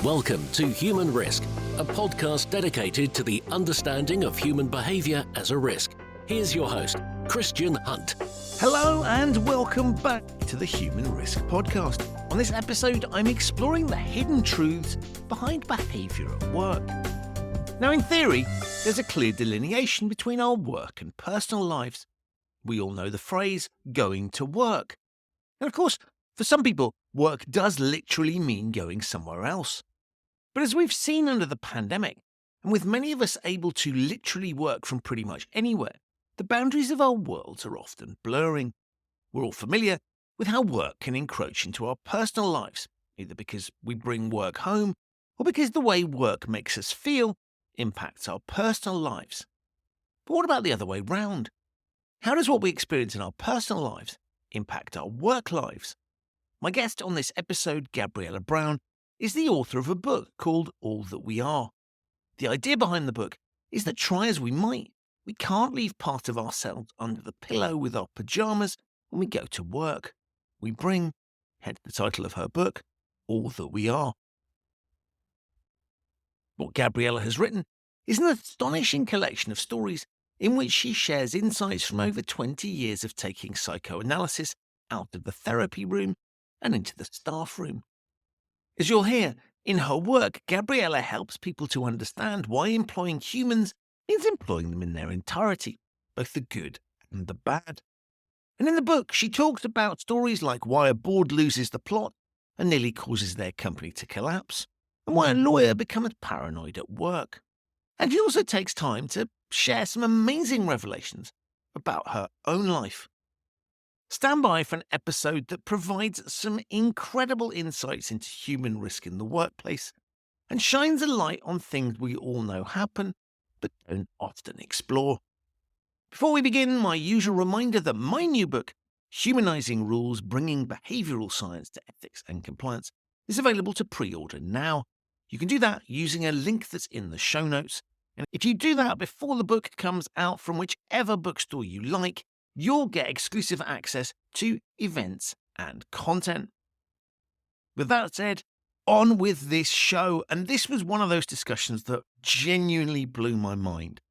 Welcome to Human Risk, a podcast dedicated to the understanding of human behaviour as a risk. Here's your host, Christian Hunt. Hello and welcome back to the Human Risk podcast. On this episode, I'm exploring the hidden truths behind behaviour at work. Now, in theory, there's a clear delineation between our work and personal lives. We all know the phrase, going to work. And of course, for some people, work does literally mean going somewhere else. But as we've seen under the pandemic, and with many of us able to literally work from pretty much anywhere, the boundaries of our worlds are often blurring. We're all familiar with how work can encroach into our personal lives, either because we bring work home or because the way work makes us feel impacts our personal lives. But what about the other way round? How does what we experience in our personal lives impact our work lives? My guest on this episode, Gabriella Braun, is the author of a book called All That We Are. The idea behind the book is that try as we might, we can't leave part of ourselves under the pillow with our pyjamas when we go to work. We bring, hence the title of her book, All That We Are. What Gabriella has written is an astonishing collection of stories in which she shares insights from over 20 years of taking psychoanalysis out of the therapy room and into the staff room. As you'll hear, in her work, Gabriella helps people to understand why employing humans means employing them in their entirety, both the good and the bad. And in the book, she talks about stories like why a board loses the plot and nearly causes their company to collapse, and why a lawyer becomes paranoid at work. And she also takes time to share some amazing revelations about her own life. Stand by for an episode that provides some incredible insights into human risk in the workplace and shines a light on things we all know happen but don't often explore. Before we begin, my usual reminder that my new book, Humanizing Rules, Bringing Behavioral Science to Ethics and Compliance, is available to pre-order now. You can do that using a link that's in the show notes. And if you do that before the book comes out from whichever bookstore you like, you'll get exclusive access to events and content. With that said, on with this show, and this was one of those discussions that genuinely blew my mind.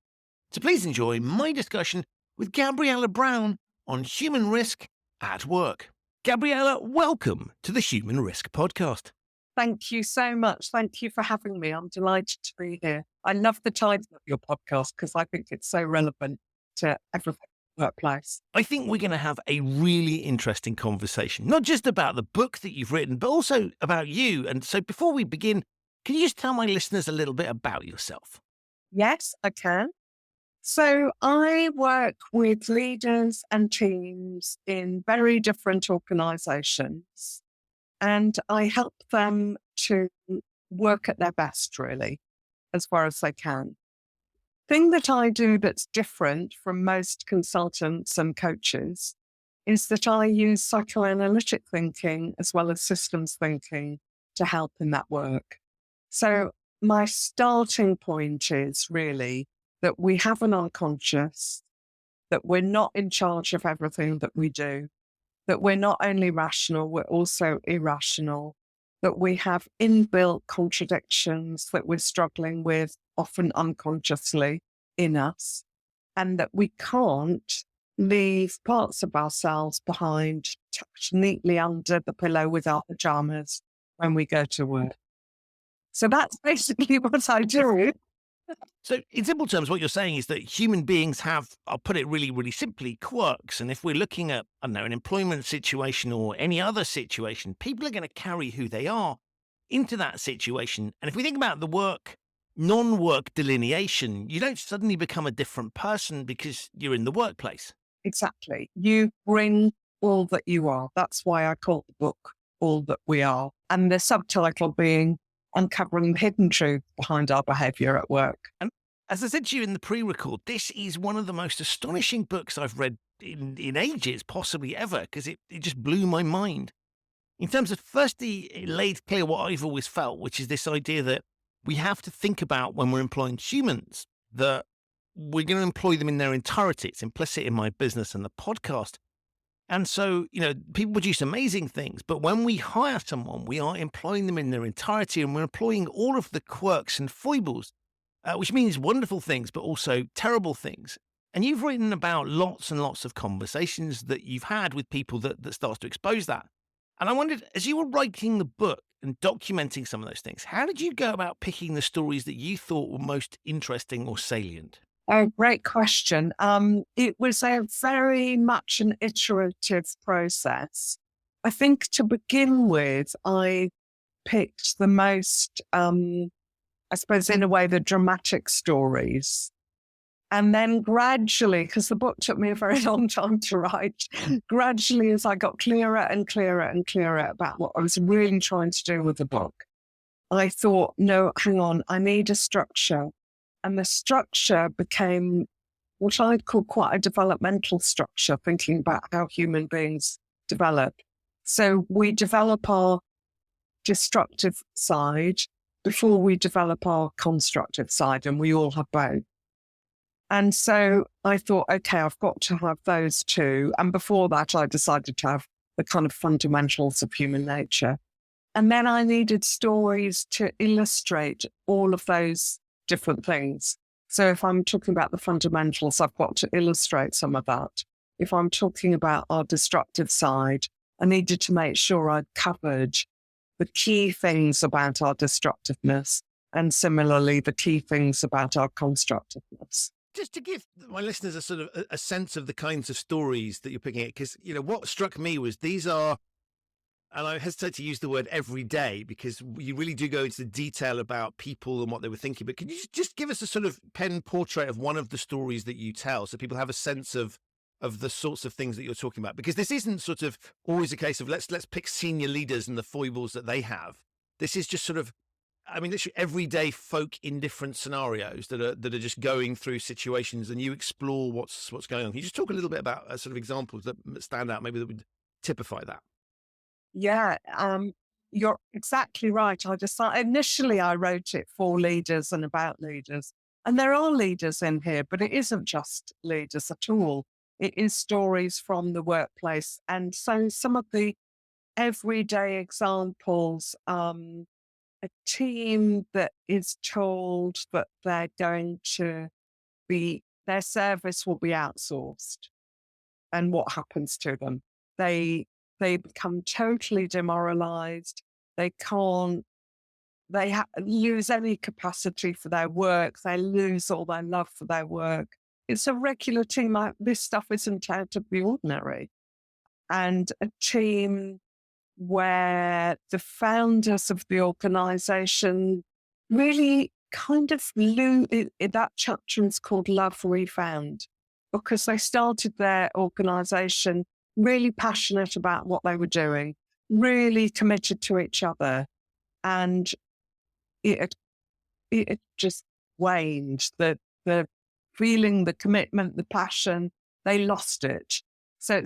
So please enjoy my discussion with Gabriella Braun on human risk at work. Gabriella, welcome to the Human Risk podcast. Thank you so much. Thank you for having me. I'm delighted to be here. I love the title of your podcast because I think it's so relevant to everything in the workplace. I think we're going to have a really interesting conversation, not just about the book that you've written, but also about you. And so before we begin, can you just tell my listeners a little bit about yourself? Yes, I can. So I work with leaders and teams in very different organizations, and I help them to work at their best, really, as far as they can. Thing that I do that's different from most consultants and coaches is that I use psychoanalytic thinking as well as systems thinking to help in that work. So my starting point is really that we have an unconscious, that we're not in charge of everything that we do, that we're not only rational, we're also irrational, that we have inbuilt contradictions that we're struggling with, often unconsciously in us, and that we can't leave parts of ourselves behind, tucked neatly under the pillow with our pajamas when we go to work. So that's basically what I do. So in simple terms, what you're saying is that human beings have, I'll put it really, really simply, quirks. And if we're looking at, I don't know, an employment situation or any other situation, people are going to carry who they are into that situation. And if we think about the work, non-work delineation, you don't suddenly become a different person because you're in the workplace. Exactly. You bring all that you are. That's why I call the book All That We Are. And the subtitle being Uncovering the Hidden Truth Behind Our Behaviour at Work. And as I said to you in the pre-record, this is one of the most astonishing books I've read in ages, possibly ever, because it just blew my mind. In terms of, firstly, it laid clear what I've always felt, which is this idea that we have to think about when we're employing humans, that we're going to employ them in their entirety. It's implicit in my business and the podcast. And so, people produce amazing things, but when we hire someone, we are employing them in their entirety, and we're employing all of the quirks and foibles, which means wonderful things, but also terrible things. And you've written about lots and lots of conversations that you've had with people that starts to expose that. And I wondered, as you were writing the book and documenting some of those things, how did you go about picking the stories that you thought were most interesting or salient? Oh, great question. It was a very much an iterative process. I think to begin with, I picked the most, I suppose, in a way, the dramatic stories. And then gradually, because the book took me a very long time to write, gradually as I got clearer and clearer and clearer about what I was really trying to do with the book, I thought, no, hang on, I need a structure. And the structure became what I'd call quite a developmental structure, thinking about how human beings develop. So we develop our destructive side before we develop our constructive side, and we all have both. And so I thought, okay, I've got to have those two. And before that, I decided to have the kind of fundamentals of human nature. And then I needed stories to illustrate all of those different things. So if I'm talking about the fundamentals, I've got to illustrate some of that. If I'm talking about our destructive side, I needed to make sure I'd covered the key things about our destructiveness, and similarly, the key things about our constructiveness. Just to give my listeners a sort of a sense of the kinds of stories that you're picking at, because, what struck me was these are, and I hesitate to use the word every day because you really do go into the detail about people and what they were thinking. But can you just give us a sort of pen portrait of one of the stories that you tell so people have a sense of the sorts of things that you're talking about? Because this isn't sort of always a case of let's pick senior leaders and the foibles that they have. This is just sort of, literally everyday folk in different scenarios that are just going through situations, and you explore what's going on. Can you just talk a little bit about sort of examples that stand out, maybe that would typify that? Yeah, you're exactly right. Initially I wrote it for leaders and about leaders. And there are leaders in here, but it isn't just leaders at all. It is stories from the workplace. And so some of the everyday examples, a team that is told that they're going to their service will be outsourced. And what happens to them? They become totally demoralized. They lose any capacity for their work. They lose all their love for their work. It's a regular team. This stuff isn't out of the ordinary. And a team where the founders of the organization really kind of that chapter is called Love Refound, because they started their organization really passionate about what they were doing, really committed to each other. And it just waned. The feeling, the commitment, the passion, they lost it. So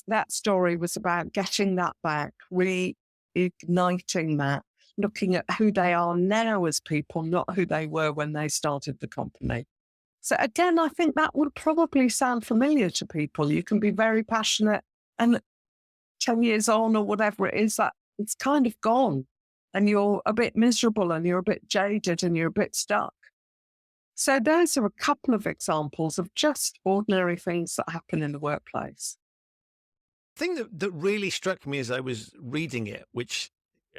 that story was about getting that back, reigniting that, looking at who they are now as people, not who they were when they started the company. So again, I think that would probably sound familiar to people. You can be very passionate, and 10 years on or whatever it is, that it's kind of gone, and you're a bit miserable and you're a bit jaded and you're a bit stuck. So those are a couple of examples of just ordinary things that happen in the workplace. The thing that really struck me as I was reading it, which,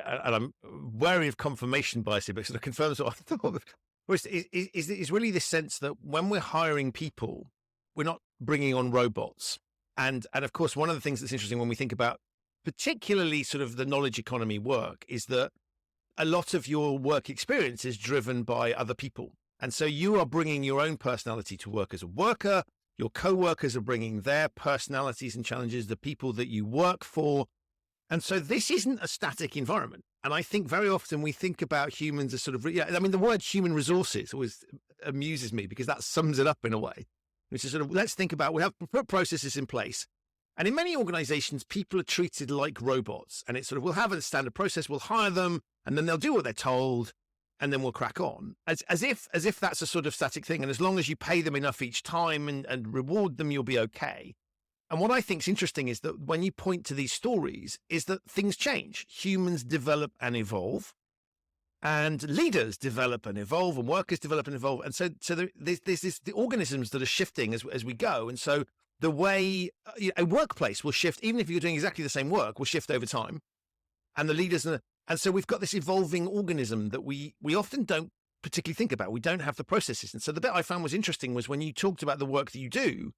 and I'm wary of confirmation bias here because it confirms what I thought, is really this sense that when we're hiring people, we're not bringing on robots. And of course, one of the things that's interesting when we think about particularly sort of the knowledge economy work is that a lot of your work experience is driven by other people. And so you are bringing your own personality to work as a worker. Your co-workers are bringing their personalities and challenges, the people that you work for. And so this isn't a static environment. And I think very often we think about humans as sort of, the word human resources always amuses me because that sums it up in a way, which is sort of, let's think about, we have processes in place. And in many organizations, people are treated like robots. And it's sort of, we'll have a standard process, we'll hire them, and then they'll do what they're told, and then we'll crack on. As if that's a sort of static thing. And as long as you pay them enough each time and reward them, you'll be okay. And what I think is interesting is that when you point to these stories is that things change. Humans develop and evolve, and leaders develop and evolve, and workers develop and evolve. And so there's the organisms that are shifting as we go. And so the way a workplace will shift, even if you're doing exactly the same work, will shift over time. And the leaders, and so we've got this evolving organism that we often don't particularly think about. We don't have the processes. And so the bit I found was interesting was when you talked about the work that you do,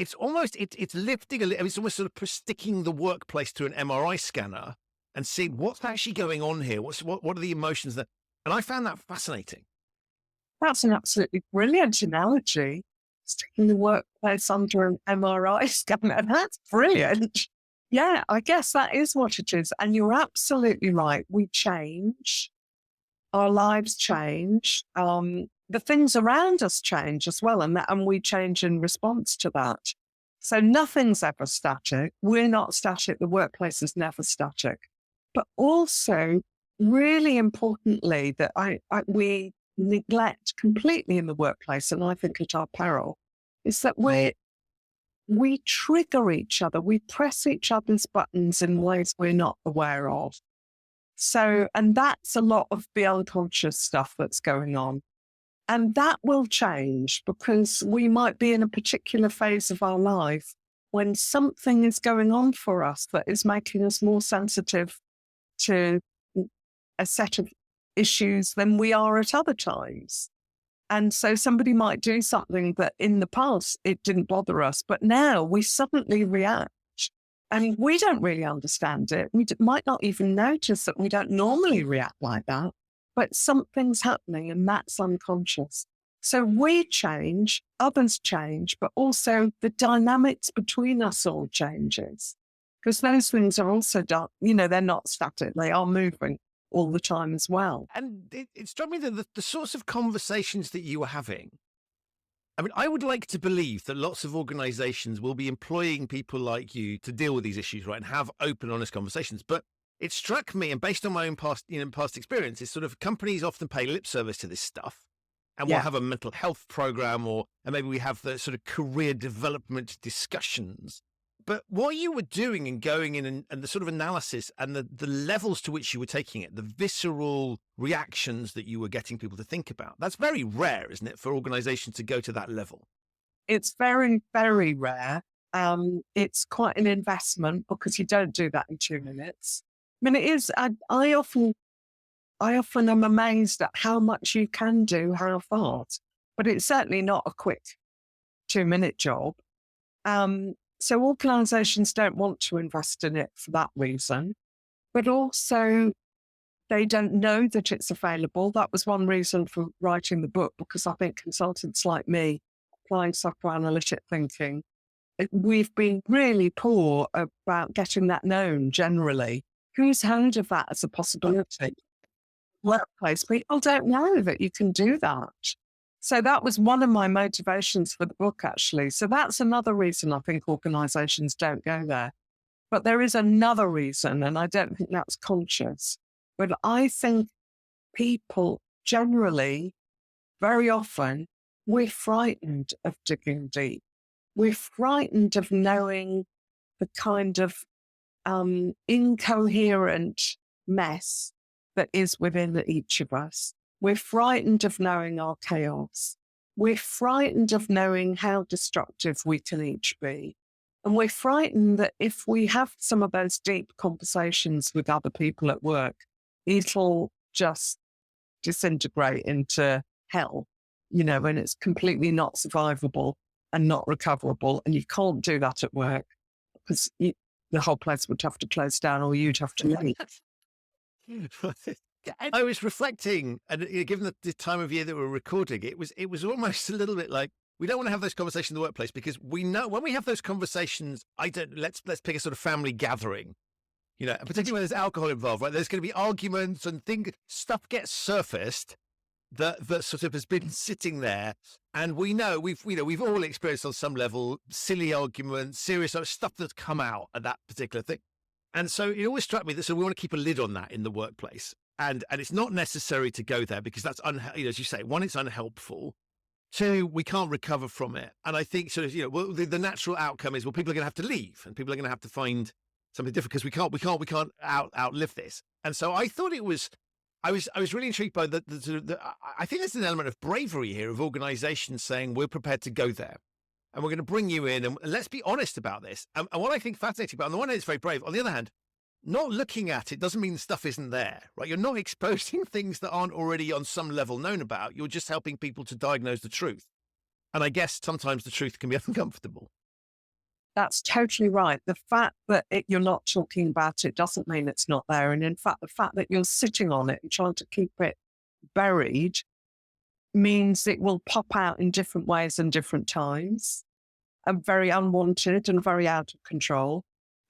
it's almost, it's lifting it's almost sort of sticking the workplace to an MRI scanner and seeing what's actually going on here. What are the emotions that, and I found that fascinating. That's an absolutely brilliant analogy. Sticking the workplace under an MRI scanner. That's brilliant. Yeah, I guess that is what it is. And you're absolutely right. We change. Our lives change. The things around us change as well. And we change in response to that. So nothing's ever static. We're not static. The workplace is never static. But also, really importantly, that we neglect completely in the workplace, and I think at our peril, is that we trigger each other. We press each other's buttons in ways we're not aware of. So, and that's a lot of the unconscious stuff that's going on. And that will change because we might be in a particular phase of our life when something is going on for us that is making us more sensitive to a set of issues than we are at other times. And so somebody might do something that in the past it didn't bother us, but now we suddenly react and we don't really understand it. We might not even notice that we don't normally react like that, but something's happening and that's unconscious. So we change, others change, but also the dynamics between us all changes because those things are also, they're not static. They are moving all the time as well. And it struck me that the sorts of conversations that you were having, I mean, I would like to believe that lots of organizations will be employing people like you to deal with these issues, right, and have open, honest conversations. But it struck me, and based on my own past experience, is sort of companies often pay lip service to this stuff. And we'll have a mental health program, and maybe we have the sort of career development discussions. But what you were doing and going in and the sort of analysis and the levels to which you were taking it, the visceral reactions that you were getting people to think about, that's very rare, isn't it, for organizations to go to that level? It's very, very rare. It's quite an investment because you don't do that in 2 minutes. I mean, it is, I often am amazed at how much you can do, how fast, but it's certainly not a quick 2-minute job. So organizations don't want to invest in it for that reason, but also they don't know that it's available. That was one reason for writing the book, because I think consultants like me, applying psychoanalytic thinking, we've been really poor about getting that known generally. Who's heard of that as a possibility? Workplace, people don't know that you can do that. So that was one of my motivations for the book, actually. So that's another reason I think organizations don't go there. But there is another reason, and I don't think that's conscious. But I think people generally, very often, we're frightened of digging deep. We're frightened of knowing the kind of incoherent mess that is within each of us. We're frightened of knowing our chaos. We're frightened of knowing how destructive we can each be. And we're frightened that if we have some of those deep conversations with other people at work, it'll just disintegrate into hell, and it's completely not survivable and not recoverable. And you can't do that at work because the whole place would have to close down or you'd have to leave. I was reflecting, and given the time of year that we're recording, it was almost a little bit like we don't want to have those conversations in the workplace because we know when we have those conversations. Let's pick a sort of family gathering, and particularly when there's alcohol involved, right? There's going to be arguments and stuff gets surfaced that sort of has been sitting there, and we know we've all experienced on some level silly arguments, serious stuff that's come out at that particular thing. And so it always struck me that we want to keep a lid on that in the workplace. And it's not necessary to go there because that's, as you say, one, it's unhelpful. Two, we can't recover from it. And I think sort of, well, the natural outcome is, well, people are going to have to leave and people are going to have to find something different because we can't outlive this. And so I thought I was really intrigued by I think there's an element of bravery here of organizations saying we're prepared to go there and we're going to bring you in and let's be honest about this. And what I think fascinating about, on the one hand, it's very brave. On the other hand, not looking at it doesn't mean stuff isn't there, right? You're not exposing things that aren't already on some level known about. You're just helping people to diagnose the truth. And I guess sometimes the truth can be uncomfortable. That's totally right. The fact that you're not talking about it doesn't mean it's not there. And in fact, the fact that you're sitting on it and trying to keep it buried means it will pop out in different ways and different times, and very unwanted and very out of control.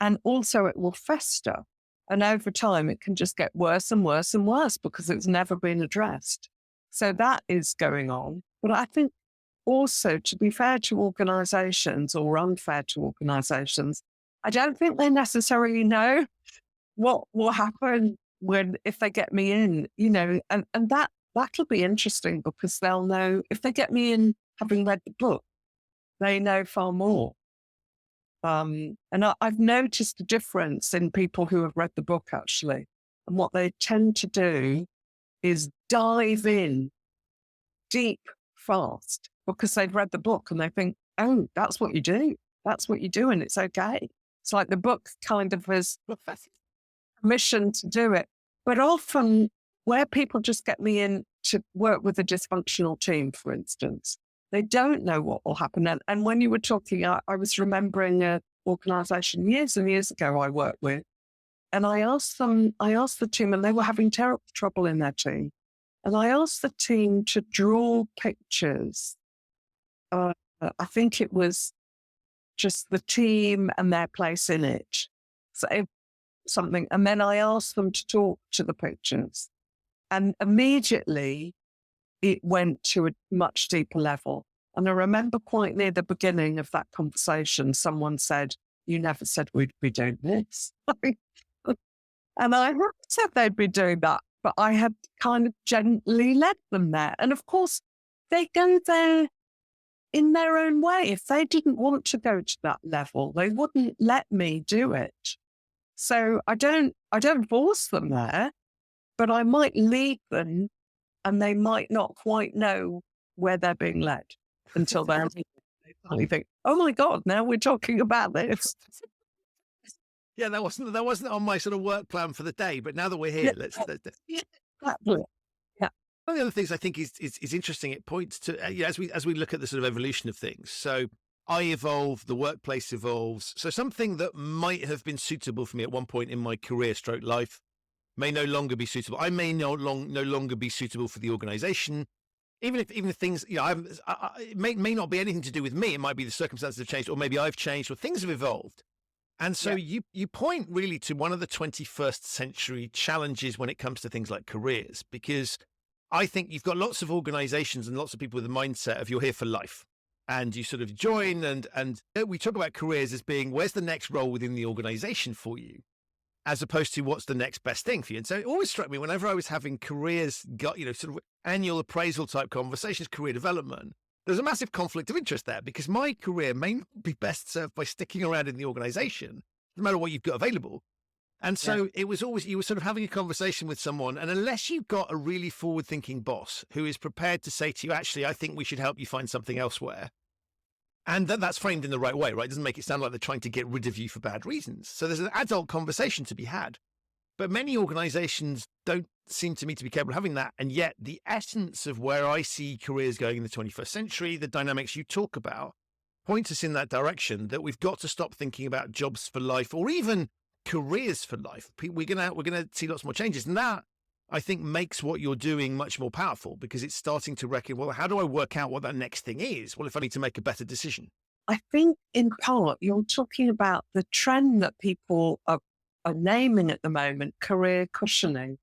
And also it will fester. And over time, it can just get worse and worse and worse because it's never been addressed. So that is going on. But I think also, to be fair to organizations or unfair to organizations, I don't think they necessarily know what will happen if they get me in, and that'll be interesting because they'll know if they get me in having read the book, they know far more. And I've noticed a difference in people who have read the book, actually. And what they tend to do is dive in deep, fast, because they've read the book and they think, oh, that's what you do. That's what you do. And it's okay. It's like the book kind of has permission to do it. But often where people just get me in to work with a dysfunctional team, for instance, they don't know what will happen. And when you were talking, I was remembering an organization years and years ago I worked with, and I asked the team, and they were having terrible trouble in their team. And I asked the team to draw pictures. I think it was just the team and their place in it. So something. And then I asked them to talk to the pictures. And immediately it went to a much deeper level. And I remember quite near the beginning of that conversation, someone said, you never said we'd be doing this. And I said they'd be doing that, but I had kind of gently led them there. And of course, they go there in their own way. If they didn't want to go to that level, they wouldn't let me do it. So I don't force them there, but I might lead them and they might not quite know where they're being led until they finally think, oh my God, now we're talking about this. Yeah, that wasn't on my sort of work plan for the day, but now that we're here, let's Yeah, exactly. Yeah. One of the other things I think is interesting. It points to as we look at the sort of evolution of things. So I evolve, the workplace evolves. So something that might have been suitable for me at one point in my career, stroke life, may no longer be suitable. I may no longer be suitable for the organization. Even if things, it may not be anything to do with me. It might be the circumstances have changed, or maybe I've changed, or things have evolved. And so you point really to one of the 21st century challenges when it comes to things like careers, because I think you've got lots of organizations and lots of people with the mindset of you're here for life, and you sort of join and we talk about careers as being where's the next role within the organization for you, as opposed to what's the next best thing for you. And so it always struck me whenever I was having careers, sort of annual appraisal type conversations, career development, there's a massive conflict of interest there because my career may not be best served by sticking around in the organization, no matter what you've got available. And so it was always, you were sort of having a conversation with someone, and unless you've got a really forward thinking boss who is prepared to say to you, actually, I think we should help you find something elsewhere. And that's framed in the right way, right? It doesn't make it sound like they're trying to get rid of you for bad reasons. So there's an adult conversation to be had. But many organizations don't seem to me to be capable of having that. And yet the essence of where I see careers going in the 21st century, the dynamics you talk about, points us in that direction, that we've got to stop thinking about jobs for life or even careers for life. We're gonna see lots more changes. And that, I think, makes what you're doing much more powerful because it's starting to reckon, well, how do I work out what that next thing is? Well, if I need to make a better decision. I think in part you're talking about the trend that people are naming at the moment, career cushioning,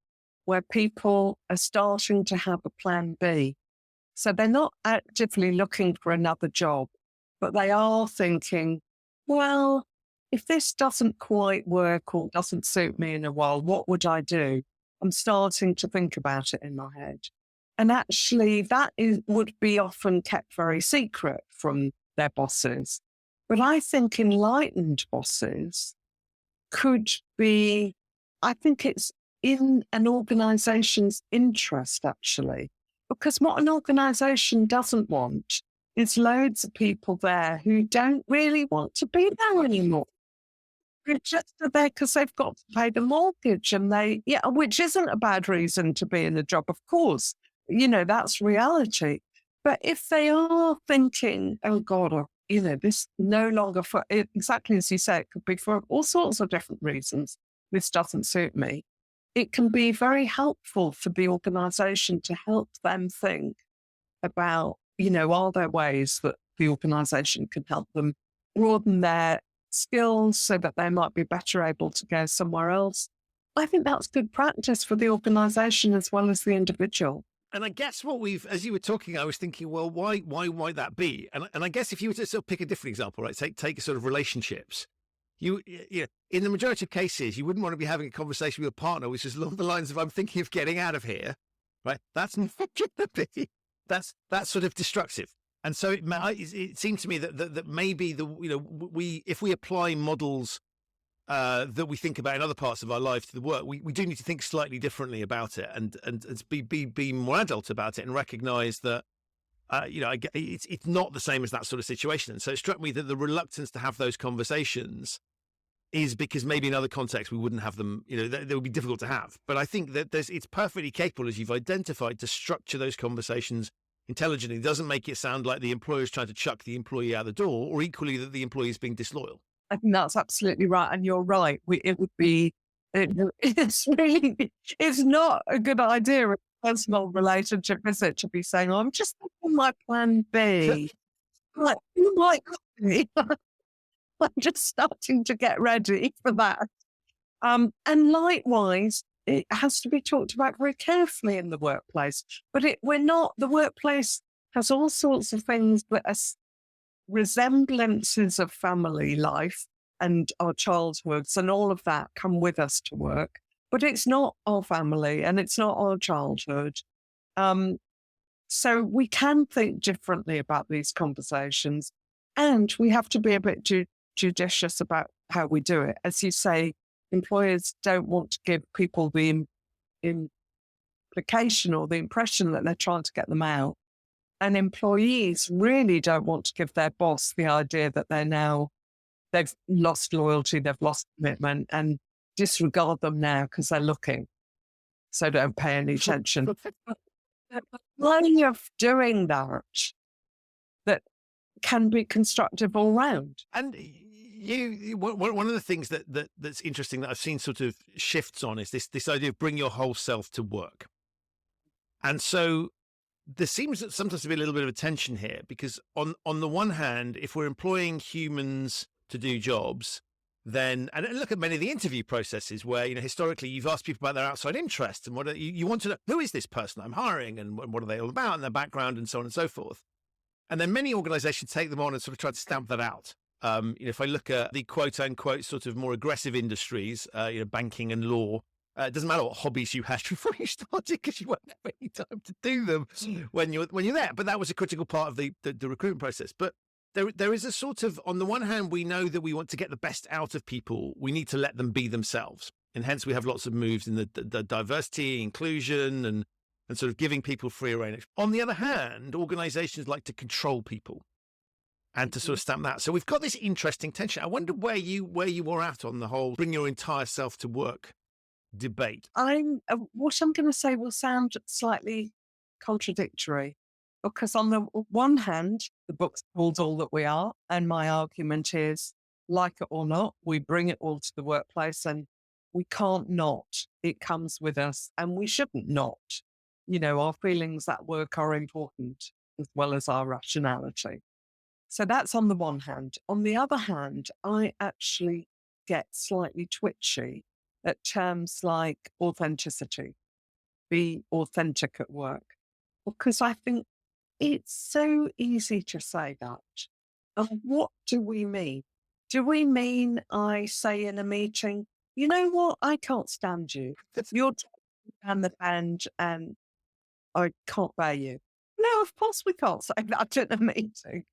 where people are starting to have a plan B. So they're not actively looking for another job, but they are thinking, well, if this doesn't quite work or doesn't suit me in a while, what would I do? I'm starting to think about it in my head. And actually, would be often kept very secret from their bosses. But I think enlightened bosses could be, I think it's in an organization's interest, actually, because what an organization doesn't want is loads of people there who don't really want to be there anymore. They're just there because they've got to pay the mortgage which isn't a bad reason to be in a job, of course. That's reality. But if they are thinking, oh God, this no longer exactly as you say, it could be for all sorts of different reasons. This doesn't suit me. It can be very helpful for the organization to help them think about, are there ways that the organization can help them broaden their skills so that they might be better able to go somewhere else. I think that's good practice for the organization as well as the individual. And I guess as you were talking, I was thinking, well, why might that be? And I guess if you were to sort of pick a different example, right, take a sort of relationships, you in the majority of cases, you wouldn't want to be having a conversation with a partner, which is along the lines of, I'm thinking of getting out of here, right? That's not going to be, that's sort of destructive. And so it seemed to me that maybe if we apply models that we think about in other parts of our life to the work, we do need to think slightly differently about it and be more adult about it and recognize that it's not the same as that sort of situation. And so it struck me that the reluctance to have those conversations is because maybe in other contexts we wouldn't have them. They would be difficult to have. But I think that it's perfectly capable, as you've identified, to structure those conversations intelligently. It doesn't make it sound like the employer is trying to chuck the employee out the door, or equally that the employee is being disloyal. I think that's absolutely right. And you're right. It's not a good idea in a personal relationship, is it, to be saying, I'm just on my plan B. Like, you might be. I'm just starting to get ready for that. And likewise, it has to be talked about very carefully in the workplace. But the workplace has all sorts of things that are resemblances of family life and our childhoods and all of that come with us to work. But it's not our family and it's not our childhood. So we can think differently about these conversations, and we have to be a bit judicious about how we do it. As you say, employers don't want to give people the implication or the impression that they're trying to get them out. And employees really don't want to give their boss the idea that they've lost loyalty, they've lost commitment, and disregard them now because they're looking. So don't pay any attention. Way of doing that can be constructive all round. And one of the things that's interesting that I've seen sort of shifts on is this idea of bring your whole self to work. And so there seems sometimes to be a little bit of a tension here, because on the one hand, if we're employing humans to do jobs, then, and look at many of the interview processes where, historically you've asked people about their outside interests and what you want to know, who is this person I'm hiring and what are they all about and their background and so on and so forth. And then many organizations take them on and sort of try to stamp that out. If I look at the quote unquote sort of more aggressive industries, banking and law, it doesn't matter what hobbies you had before you started, because you won't have any time to do them when you're there. But that was a critical part of the recruitment process. But there is a sort of, on the one hand, we know that we want to get the best out of people. We need to let them be themselves. And hence we have lots of moves in the diversity, inclusion, and sort of giving people free rein. On the other hand, organizations like to control people and to sort of stamp that. So we've got this interesting tension. I wonder where you were at on the whole bring your entire self to work debate. What I'm going to say will sound slightly contradictory, because on the one hand, the book's called All That We Are, and my argument is, like it or not, we bring it all to the workplace, and we can't not. It comes with us, and we shouldn't not. Our feelings at work are important as well as our rationality. So that's on the one hand. On the other hand, I actually get slightly twitchy at terms like authenticity, be authentic at work, because I think it's so easy to say that. And what do we mean? Do we mean I say in a meeting, you know what, I can't stand you. You're taking down the band and I can't bear you. No, of course we can't say that in a meeting.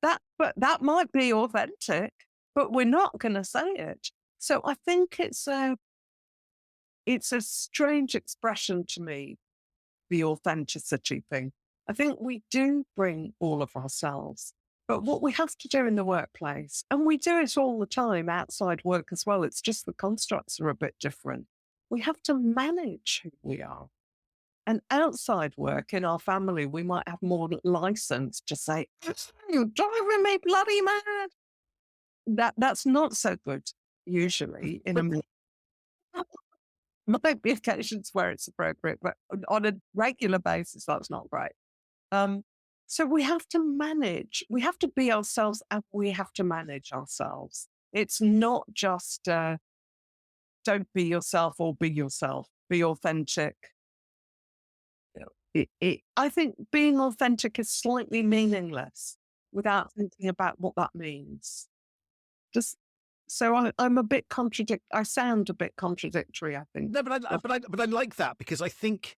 But that might be authentic, but we're not going to say it. So I think it's a strange expression to me, the authenticity thing. I think we do bring all of ourselves, but what we have to do in the workplace, and we do it all the time outside work as well, it's just the constructs are a bit different. We have to manage who we are. And outside work, in our family, we might have more license to say, "You're driving me bloody mad." That's not so good, usually, in a meeting. Might be occasions where it's appropriate, but on a regular basis, that's not great. So we have to manage. We have to be ourselves, and we have to manage ourselves. It's not just don't be yourself or be yourself. Be authentic. I think being authentic is slightly meaningless without thinking about what that means. Just so I'm a bit I sound a bit contradictory, I think. No, but I like that, because I think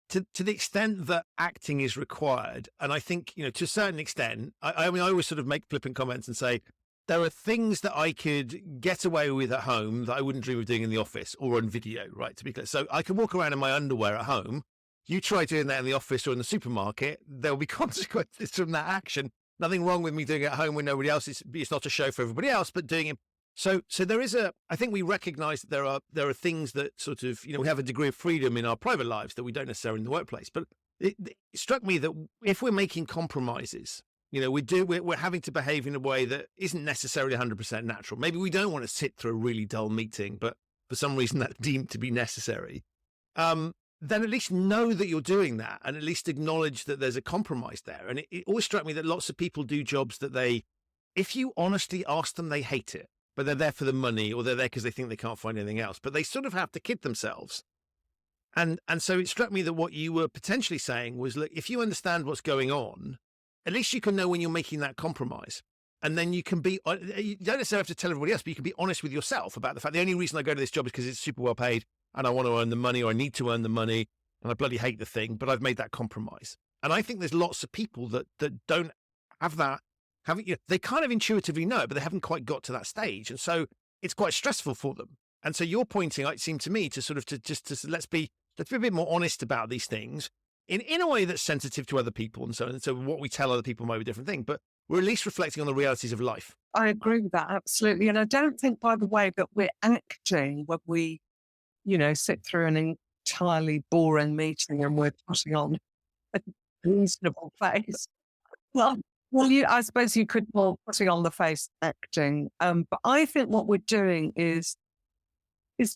to the extent that acting is required, and I think, to a certain extent, I mean, I always sort of make flippant comments and say there are things that I could get away with at home that I wouldn't dream of doing in the office or on video, right? To be clear, so I can walk around in my underwear at home. You try doing that in the office or in the supermarket, there'll be consequences from that action. Nothing wrong with me doing it at home when nobody else is. It's not a show for everybody else, but doing it. So there is I think we recognize that there are things that sort of, we have a degree of freedom in our private lives that we don't necessarily in the workplace. But it struck me that if we're making compromises, we're having to behave in a way that isn't necessarily 100% natural. Maybe we don't want to sit through a really dull meeting, but for some reason that's deemed to be necessary. Then at least know that you're doing that, and at least acknowledge that there's a compromise there. And it always struck me that lots of people do jobs that if you honestly ask them, they hate it, but they're there for the money, or they're there because they think they can't find anything else, but they sort of have to kid themselves. And so it struck me that what you were potentially saying was, look, if you understand what's going on, at least you can know when you're making that compromise. And then you can you don't necessarily have to tell everybody else, but you can be honest with yourself about the fact the only reason I go to this job is because it's super well paid, and I want to earn the money, or I need to earn the money, and I bloody hate the thing, but I've made that compromise. And I think there's lots of people that don't have that. They kind of intuitively know it, but they haven't quite got to that stage. And so it's quite stressful for them. And so you're pointing, it seemed to me, to sort of to let's be a bit more honest about these things in a way that's sensitive to other people and so on. And so what we tell other people might be a different thing, but we're at least reflecting on the realities of life. I agree with that, absolutely. And I don't think, by the way, that we're acting when we sit through an entirely boring meeting and we're putting on a reasonable face. Well, I suppose you could call putting on the face acting. But I think what we're doing is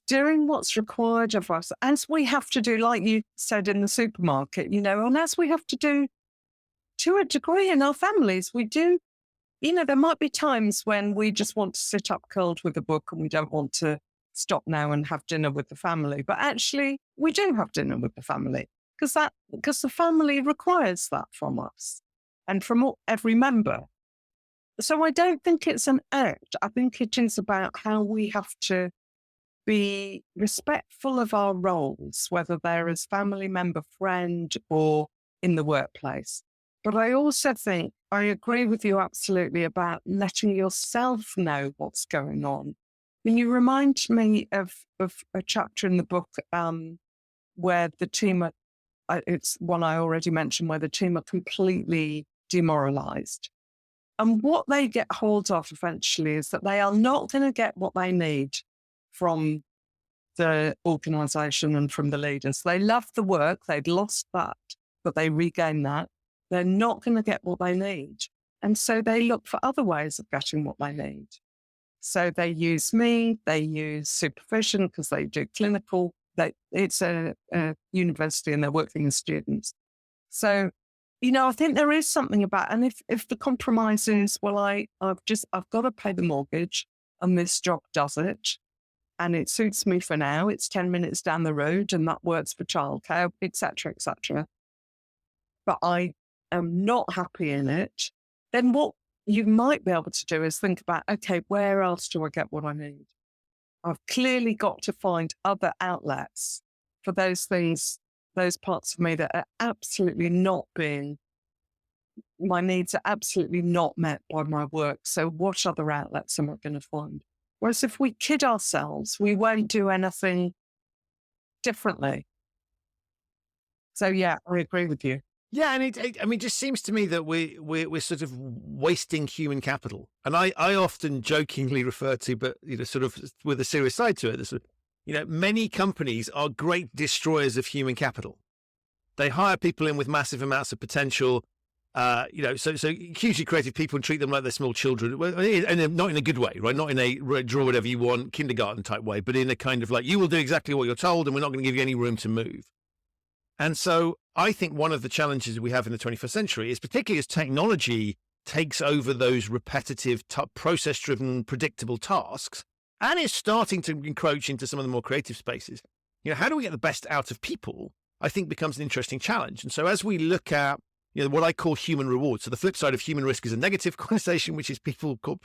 doing what's required of us, as we have to do, like you said, in the supermarket, and as we have to do to a degree in our families. We do, there might be times when we just want to sit up curled with a book and we don't want to stop now and have dinner with the family. But actually, we do have dinner with the family because the family requires that from us and from every member. So I don't think it's an act. I think it is about how we have to be respectful of our roles, whether they're as family member, friend, or in the workplace. But I also think I agree with you absolutely about letting yourself know what's going on. And you remind me of a chapter in the book where the team it's one I already mentioned, where the team are completely demoralized. And what they get hold of eventually is that they are not going to get what they need from the organization and from the leaders. They love the work, they'd lost that, but they regain that. They're not going to get what they need. And so they look for other ways of getting what they need. So they use me, they use supervision because they do clinical. It's a university and they're working as students. So, I think there is something about, and if the compromise is, well, I've got to pay the mortgage and this job does it and it suits me for now. It's 10 minutes down the road and that works for childcare, et cetera, but I am not happy in it. Then what you might be able to do is think about, okay, where else do I get what I need? I've clearly got to find other outlets for those things those parts of me that are absolutely not being, my needs are absolutely not met by my work. So what other outlets am I going to find? Whereas if we kid ourselves, we won't do anything differently. So yeah, I agree with you. Yeah, and it just seems to me that we're sort of wasting human capital, and I often jokingly refer to, but sort of with a serious side to it, this, many companies are great destroyers of human capital. They hire people in with massive amounts of potential, so hugely creative people, and treat them like they're small children, and not in a good way, right? Not in a draw whatever you want kindergarten type way, but in a kind of like, you will do exactly what you're told, and we're not going to give you any room to move. And so I think one of the challenges we have in the 21st century is, particularly as technology takes over those repetitive, process-driven, predictable tasks, and is starting to encroach into some of the more creative spaces, how do we get the best out of people, I think becomes an interesting challenge. And so as we look at what I call human reward, so the flip side of human risk is a negative connotation, which is people call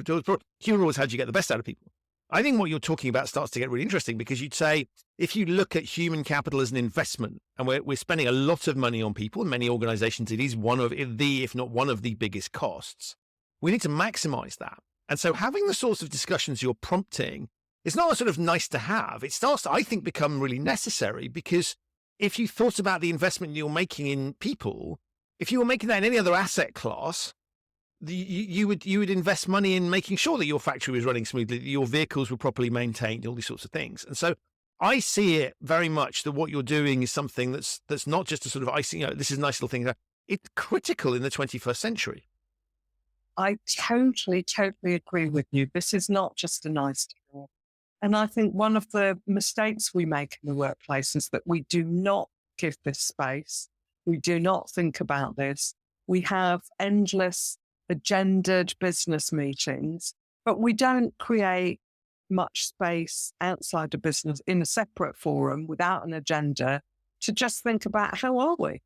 human rewards, how do you get the best out of people? I think what you're talking about starts to get really interesting, because you'd say, if you look at human capital as an investment, and we're spending a lot of money on people, in many organizations, it is one of the, if not one of the biggest costs. We need to maximize that. And so having the sorts of discussions you're prompting is not a sort of nice to have. It starts to, I think, become really necessary, because if you thought about the investment you're making in people, if you were making that in any other asset class, you would invest money in making sure that your factory was running smoothly, that your vehicles were properly maintained, all these sorts of things. And so I see it very much that what you're doing is something that's not just a sort of icing, this is a nice little thing. It's critical in the 21st century. I totally agree with you. This is not just a nice to have. And I think one of the mistakes we make in the workplace is that we do not give this space. We do not think about this. We have endless agendaed business meetings, but we don't create much space outside of business in a separate forum without an agenda to just think about, how are we?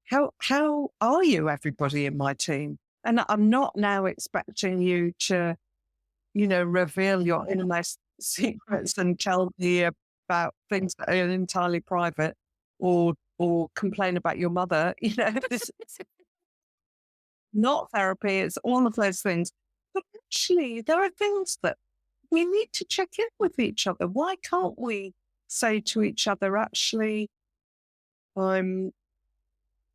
How are you, everybody in my team? And I'm not now expecting you to, reveal your innermost secrets and tell me about things that are entirely private, or complain about your mother. This is not therapy. It's all of those things. But actually, there are things that we need to check in with each other. Why can't we say to each other, actually, I'm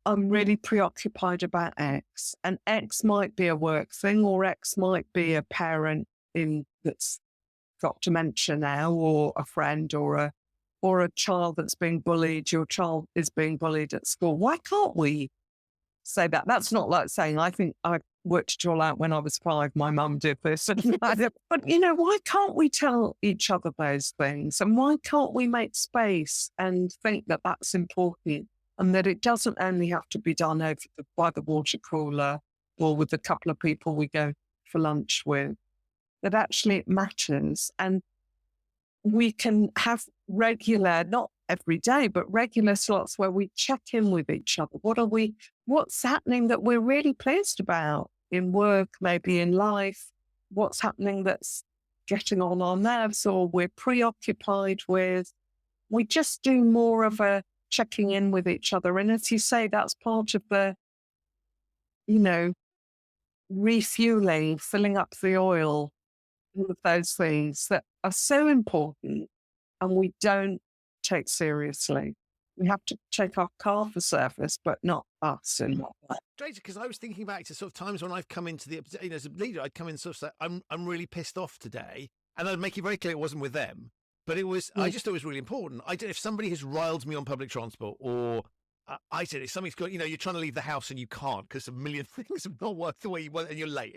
really preoccupied about X, and X might be a work thing, or X might be a parent that's got dementia now, or a friend, or a child that's being bullied. Your child is being bullied at school. Why can't we say that? That's not like saying, I think I worked it all out when I was 5. My mum did this. But, why can't we tell each other those things? And why can't we make space and think that that's important, and that it doesn't only have to be done by the water cooler or with a couple of people we go for lunch with, that actually it matters. And we can have regular, not every day, but regular slots where we check in with each other. What's happening that we're really pleased about in work, maybe in life? What's happening that's getting on our nerves, or we're preoccupied with? We just do more of a checking in with each other. And as you say, that's part of the, refueling, filling up the oil, all of those things that are so important and we don't take seriously. We have to take our car for service, but not us in that way. Strange, because I was thinking back to sort of times when I've come into the, as a leader, I'd come in and sort of say, I'm really pissed off today. And I'd make it very clear it wasn't with them, but it was, I just thought it was really important. If somebody has riled me on public transport, or I said, if somebody's got, you're trying to leave the house and you can't because a million things have not worked the way you want, and you're late,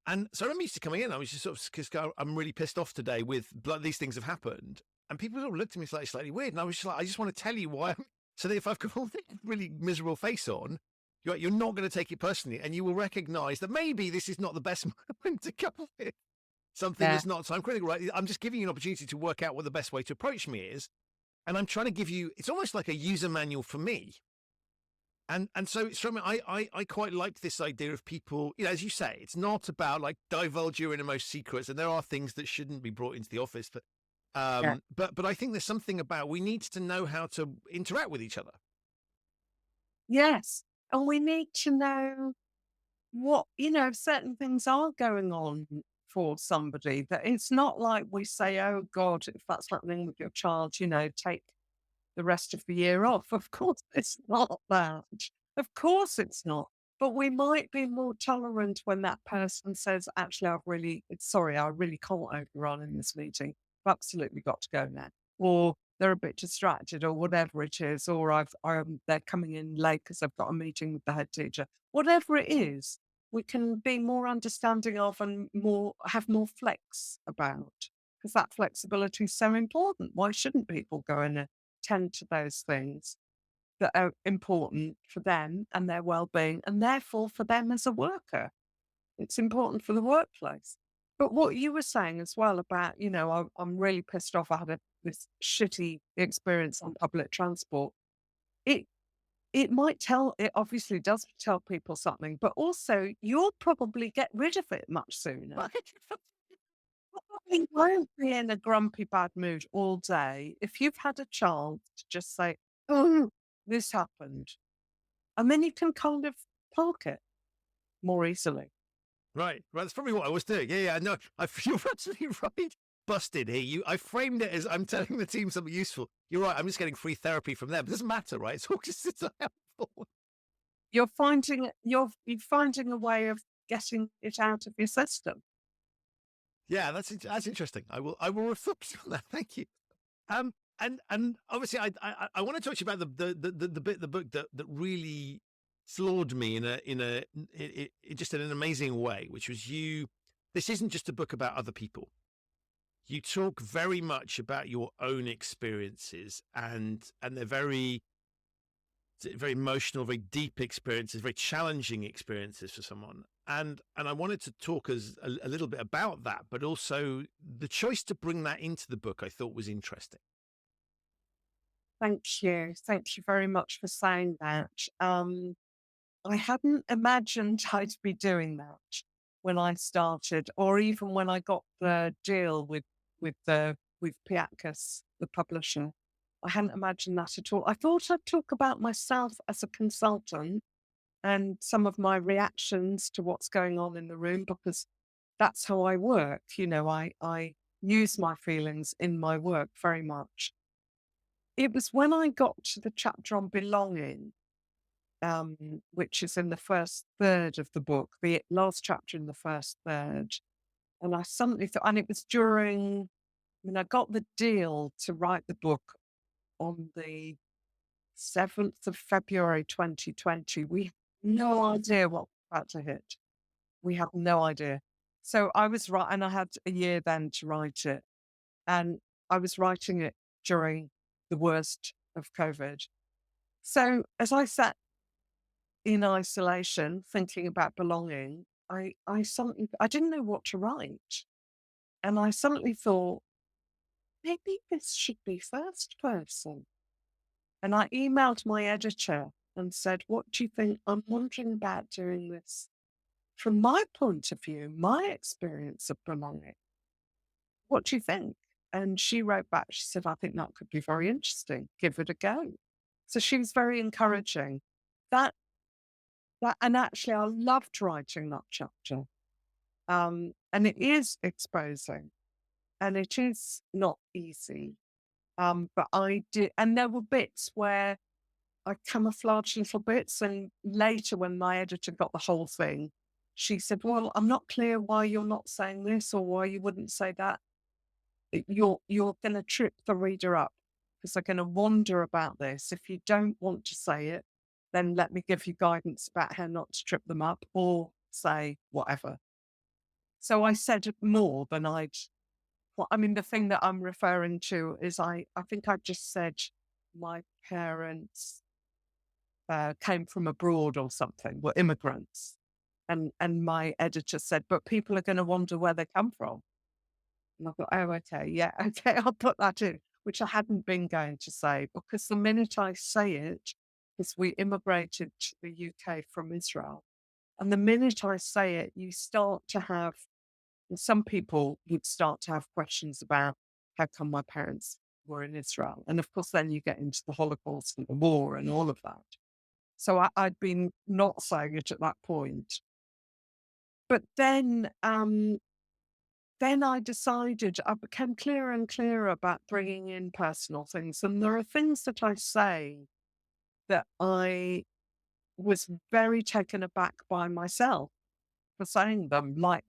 and so I remember used to coming in, I was just sort of, because I'm really pissed off today with these things have happened. And people sort of looked at me slightly weird. And I was just like, I just want to tell you why. So that if I've got a really miserable face on, you're not going to take it personally. And you will recognize that maybe this is not the best moment to come with something that's not time critical, right? I'm just giving you an opportunity to work out what the best way to approach me is. And I'm trying to give you, it's almost like a user manual for me. And so I quite like this idea of people, as you say, it's not about like divulge your innermost secrets. And there are things that shouldn't be brought into the office, but Yeah. But I think there's something about we need to know how to interact with each other. Yes. And we need to know what, if certain things are going on for somebody, that it's not like we say, oh God, if that's happening with your child, take the rest of the year off. Of course, it's not that. Of course, it's not. But we might be more tolerant when that person says, actually, I really can't overrun in this meeting. I've absolutely got to go now. Or they're a bit distracted or whatever it is. Or they're coming in late because I've got a meeting with the head teacher. Whatever it is, we can be more understanding of and have more flex about, because that flexibility is so important. Why shouldn't people go and tend to those things that are important for them and their well-being, and therefore for them as a worker? It's important for the workplace. But what you were saying as well about, I'm really pissed off. I had this shitty experience on public transport. It it obviously does tell people something, but also you'll probably get rid of it much sooner. You won't be in a grumpy, bad mood all day if you've had a chance to just say, oh, this happened. And then you can kind of park it more easily. Right. That's probably what I was doing. Yeah. No, you're absolutely right. Busted here. I framed it as I'm telling the team something useful. You're right. I'm just getting free therapy from them. It doesn't matter, right? It's all just it's helpful. You're finding a way of getting it out of your system. Yeah, that's interesting. I will reflect on that. Thank you. And obviously, I want to talk to you about the bit of the book that really floored me just in an amazing way, which was you. This isn't just a book about other people. You talk very much about your own experiences, and they're very emotional, very deep experiences, very challenging experiences for someone. And I wanted to talk a little bit about that, but also the choice to bring that into the book I thought was interesting. Thank you. Thank you very much for saying that. I hadn't imagined I'd be doing that when I started, or even when I got the deal with Piatkus, the publisher. I hadn't imagined that at all. I thought I'd talk about myself as a consultant and some of my reactions to what's going on in the room, because that's how I work. I use my feelings in my work very much. It was when I got to the chapter on belonging, which is in the first third of the book, the last chapter in the first third. And I suddenly thought, and it was I got the deal to write the book on the 7th of February, 2020. We had no idea what was about to hit. We had no idea. So I was right, and I had a year then to write it. And I was writing it during the worst of COVID. So as I sat in isolation, thinking about belonging, I didn't know what to write. And I suddenly thought, maybe this should be first person. And I emailed my editor and said, what do you think? I'm wondering about doing this from my point of view, my experience of belonging. What do you think? And she wrote back, she said, I think that could be very interesting. Give it a go. So she was very encouraging. And actually I loved writing that chapter. And it is exposing and it is not easy. But I did, and there were bits where I camouflaged little bits. And later when my editor got the whole thing, she said, well, I'm not clear why you're not saying this or why you wouldn't say that. You're going to trip the reader up because they're going to wonder about this. If you don't want to say it, then let me give you guidance about how not to trip them up or say whatever. So I said more than the thing that I'm referring to is I think I just said my parents came from abroad or something, were immigrants. And my editor said, but people are going to wonder where they come from. And I thought, oh, okay, yeah, okay, I'll put that in, which I hadn't been going to say, because the minute I say it, because we immigrated to the UK from Israel, and the minute I say it, you start to have, some people would start to have questions about how come my parents were in Israel? And of course, then you get into the Holocaust and the war and all of that. So I'd been not saying it at that point. But then I decided, I became clearer and clearer about bringing in personal things. And there are things that I say that I was very taken aback by myself for saying them. Like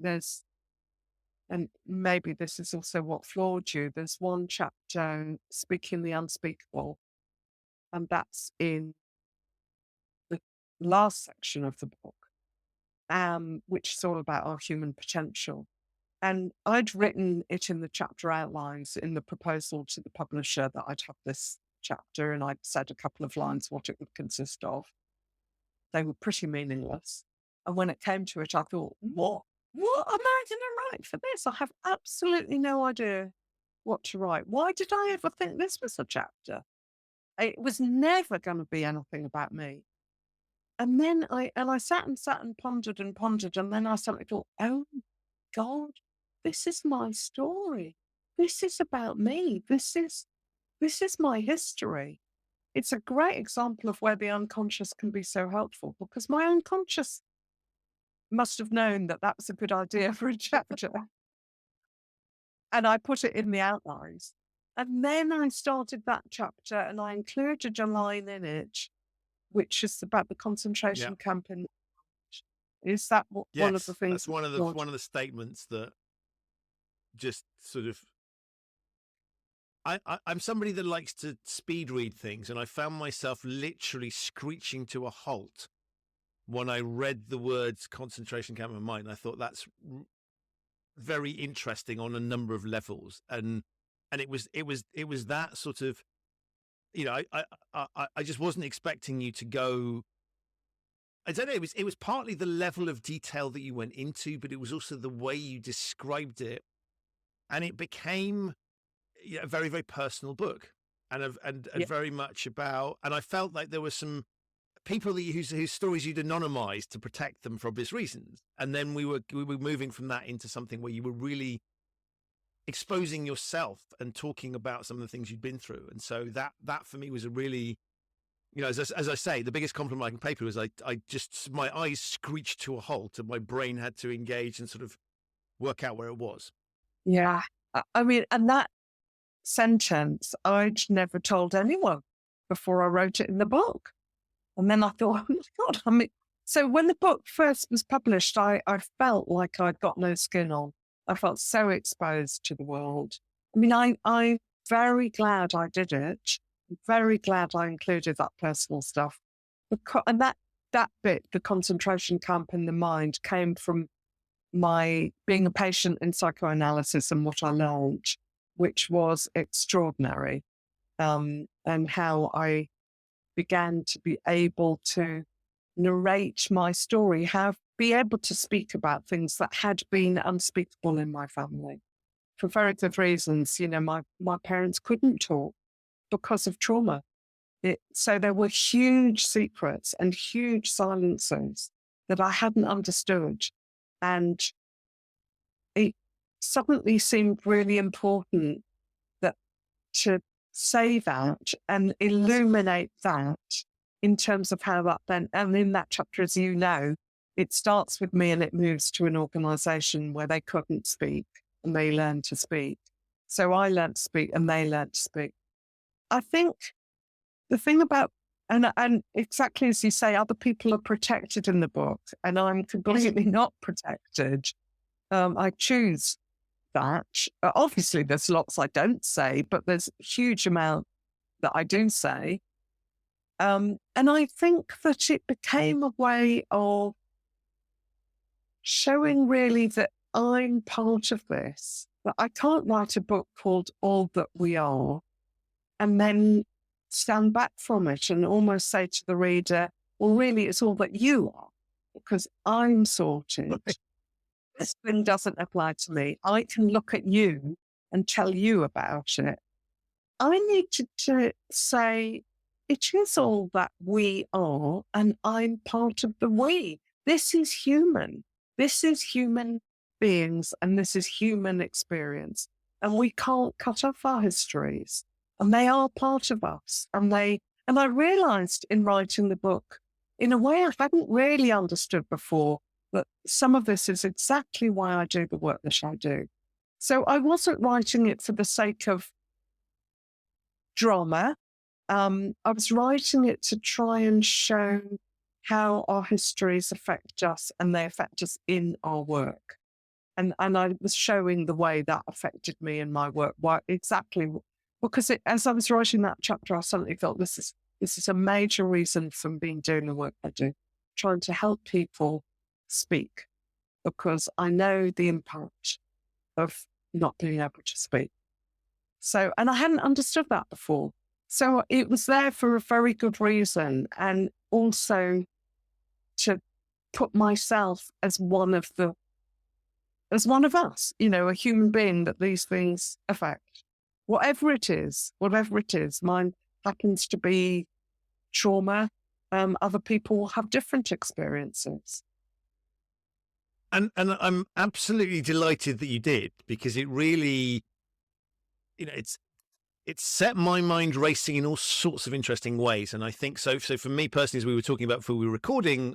and maybe this is also what floored you, there's one chapter, Speaking the Unspeakable, and that's in the last section of the book, which is all about our human potential. And I'd written it in the chapter outlines in the proposal to the publisher that I'd have this chapter, and I'd said a couple of lines what it would consist of. They were pretty meaningless. And when it came to it, I thought, what am I going to write for this? I have absolutely no idea what to write. Why did I ever think this was a chapter? It was never going to be anything about me. And then I sat and pondered, and then I suddenly thought, oh God, this is my story. This is about me. This is my history. It's a great example of where the unconscious can be so helpful, because my unconscious must have known that that was a good idea for a chapter. And I put it in the outlines. And then I started that chapter and I included a line in it, which is about the concentration camp in. Is that one of the things? That's one of the statements that just sort of. I'm somebody that likes to speed read things, and I found myself literally screeching to a halt when I read the words concentration camp in my mind. I thought that's very interesting on a number of levels, and it was that sort of, I just wasn't expecting you to go. I don't know. It was partly the level of detail that you went into, but it was also the way you described it, and it became a very, very personal book, and very much about. And I felt like there were some people that whose stories you'd anonymized to protect them for obvious reasons, and then we were moving from that into something where you were really exposing yourself and talking about some of the things you'd been through. And so that for me was a really, as I say, the biggest compliment I can pay for was I just, my eyes screeched to a halt and my brain had to engage and sort of work out where it was. Yeah. I mean, and that sentence I'd never told anyone before I wrote it in the book. And then I thought, oh my God, so when the book first was published, I felt like I'd got no skin on. I felt so exposed to the world. I mean, I'm very glad I did it. I'm very glad I included that personal stuff. And that bit, the concentration camp in the mind, came from my being a patient in psychoanalysis and what I learned, which was extraordinary, and how I began to be able to narrate my story, be able to speak about things that had been unspeakable in my family for very good reasons. My parents couldn't talk because of trauma. So there were huge secrets and huge silences that I hadn't understood. And it suddenly seemed really important to say that and illuminate that in terms of how that then, and in that chapter, as you know, it starts with me and it moves to an organization where they couldn't speak and they learned to speak. So I learned to speak and they learned to speak. I think the thing about, and exactly as you say, other people are protected in the book and I'm completely not protected. I choose that. Obviously, there's lots I don't say, but there's a huge amount that I do say. And I think that it became a way of showing really that I'm part of this, that I can't write a book called All That We Are and then stand back from it and almost say to the reader, well, really, it's all that you are, because I'm sorted. This thing doesn't apply to me. I can look at you and tell you about it. I need to say, it is all that we are, and I'm part of the we. This is human. This is human beings, and this is human experience. and we can't cut off our histories, and they are part of us. And I realized in writing the book, in a way I hadn't really understood before, that some of this is exactly why I do the work that I do. So I wasn't writing it for the sake of drama. I was writing it to try and show how our histories affect us, and they affect us in our work. And I was showing the way that affected me in my work. Why exactly? Because as I was writing that chapter, I suddenly thought this is a major reason for me doing the work I do, trying to help people speak, because I know the impact of not being able to speak. So, and I hadn't understood that before. So it was there for a very good reason, and also to put myself as one of us, a human being that these things affect. Whatever it is, mine happens to be trauma. Other people have different experiences. And I'm absolutely delighted that you did, because it really, it's set my mind racing in all sorts of interesting ways. And I think so for me personally, as we were talking about before we were recording,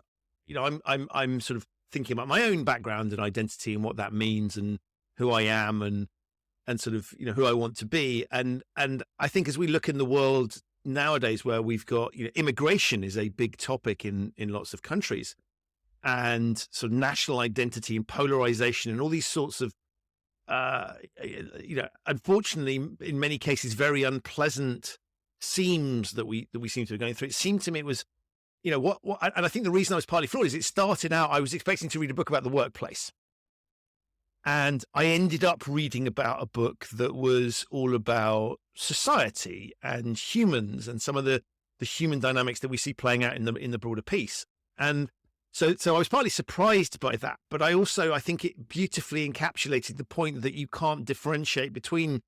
I'm sort of thinking about my own background and identity and what that means and who I am and sort of, who I want to be. And I think as we look in the world nowadays, where we've got, immigration is a big topic in lots of countries, and sort of national identity and polarization and all these sorts of, unfortunately, in many cases, very unpleasant seams that we seem to be going through. It seemed to me it was, and I think the reason I was partly flawed is it started out, I was expecting to read a book about the workplace. And I ended up reading about a book that was all about society and humans and some of the human dynamics that we see playing out in the broader piece. And so I was partly surprised by that, but I think it beautifully encapsulated the point that you can't differentiate between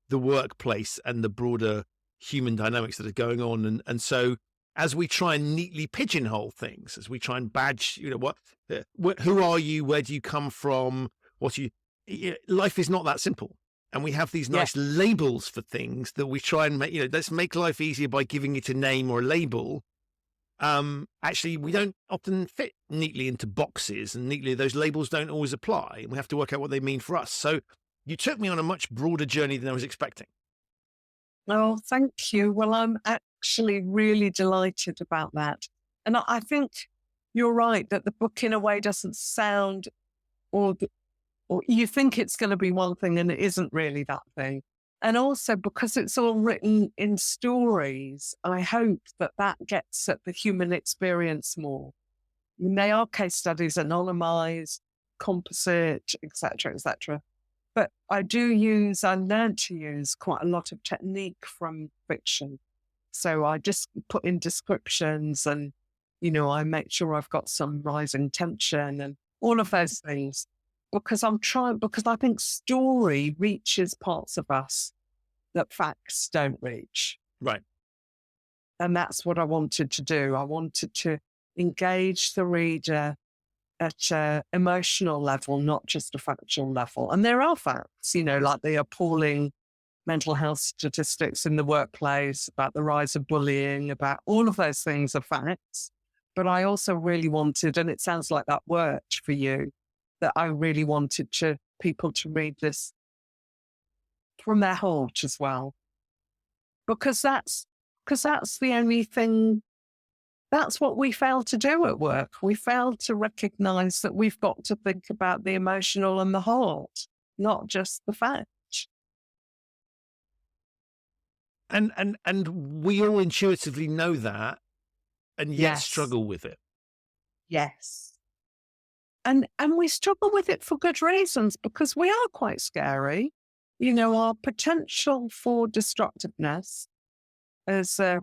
the workplace and the broader human dynamics that are going on. And so as we try and neatly pigeonhole things, as we try and badge, who are you? Where do you come from? Life is not that simple. And we have these nice labels for things that we try and make, let's make life easier by giving it a name or a label. Actually, we don't often fit neatly into boxes, and neatly those labels don't always apply, and we have to work out what they mean for us. So you took me on a much broader journey than I was expecting. Oh, thank you. Well, I'm actually really delighted about that. And I think you're right that the book in a way doesn't sound, or you think it's going to be one thing and it isn't really that thing. And also because it's all written in stories, I hope that gets at the human experience more. I mean, they are case studies, anonymized, composite, etc., etc. But I learned to use quite a lot of technique from fiction. So I just put in descriptions and, I make sure I've got some rising tension and all of those things. Because I think story reaches parts of us that facts don't reach. Right. And that's what I wanted to do. I wanted to engage the reader at an emotional level, not just a factual level. And there are facts, like the appalling mental health statistics in the workplace, about the rise of bullying, about all of those things are facts. But I also really wanted, and it sounds like that worked for you, that I really wanted people to read this from their heart as well. Because that's the only thing, that's what we fail to do at work. We fail to recognize that we've got to think about the emotional and the heart, not just the fact. And we all intuitively know that, and yet struggle with it. Yes. And we struggle with it for good reasons, because we are quite scary. Our potential for destructiveness as a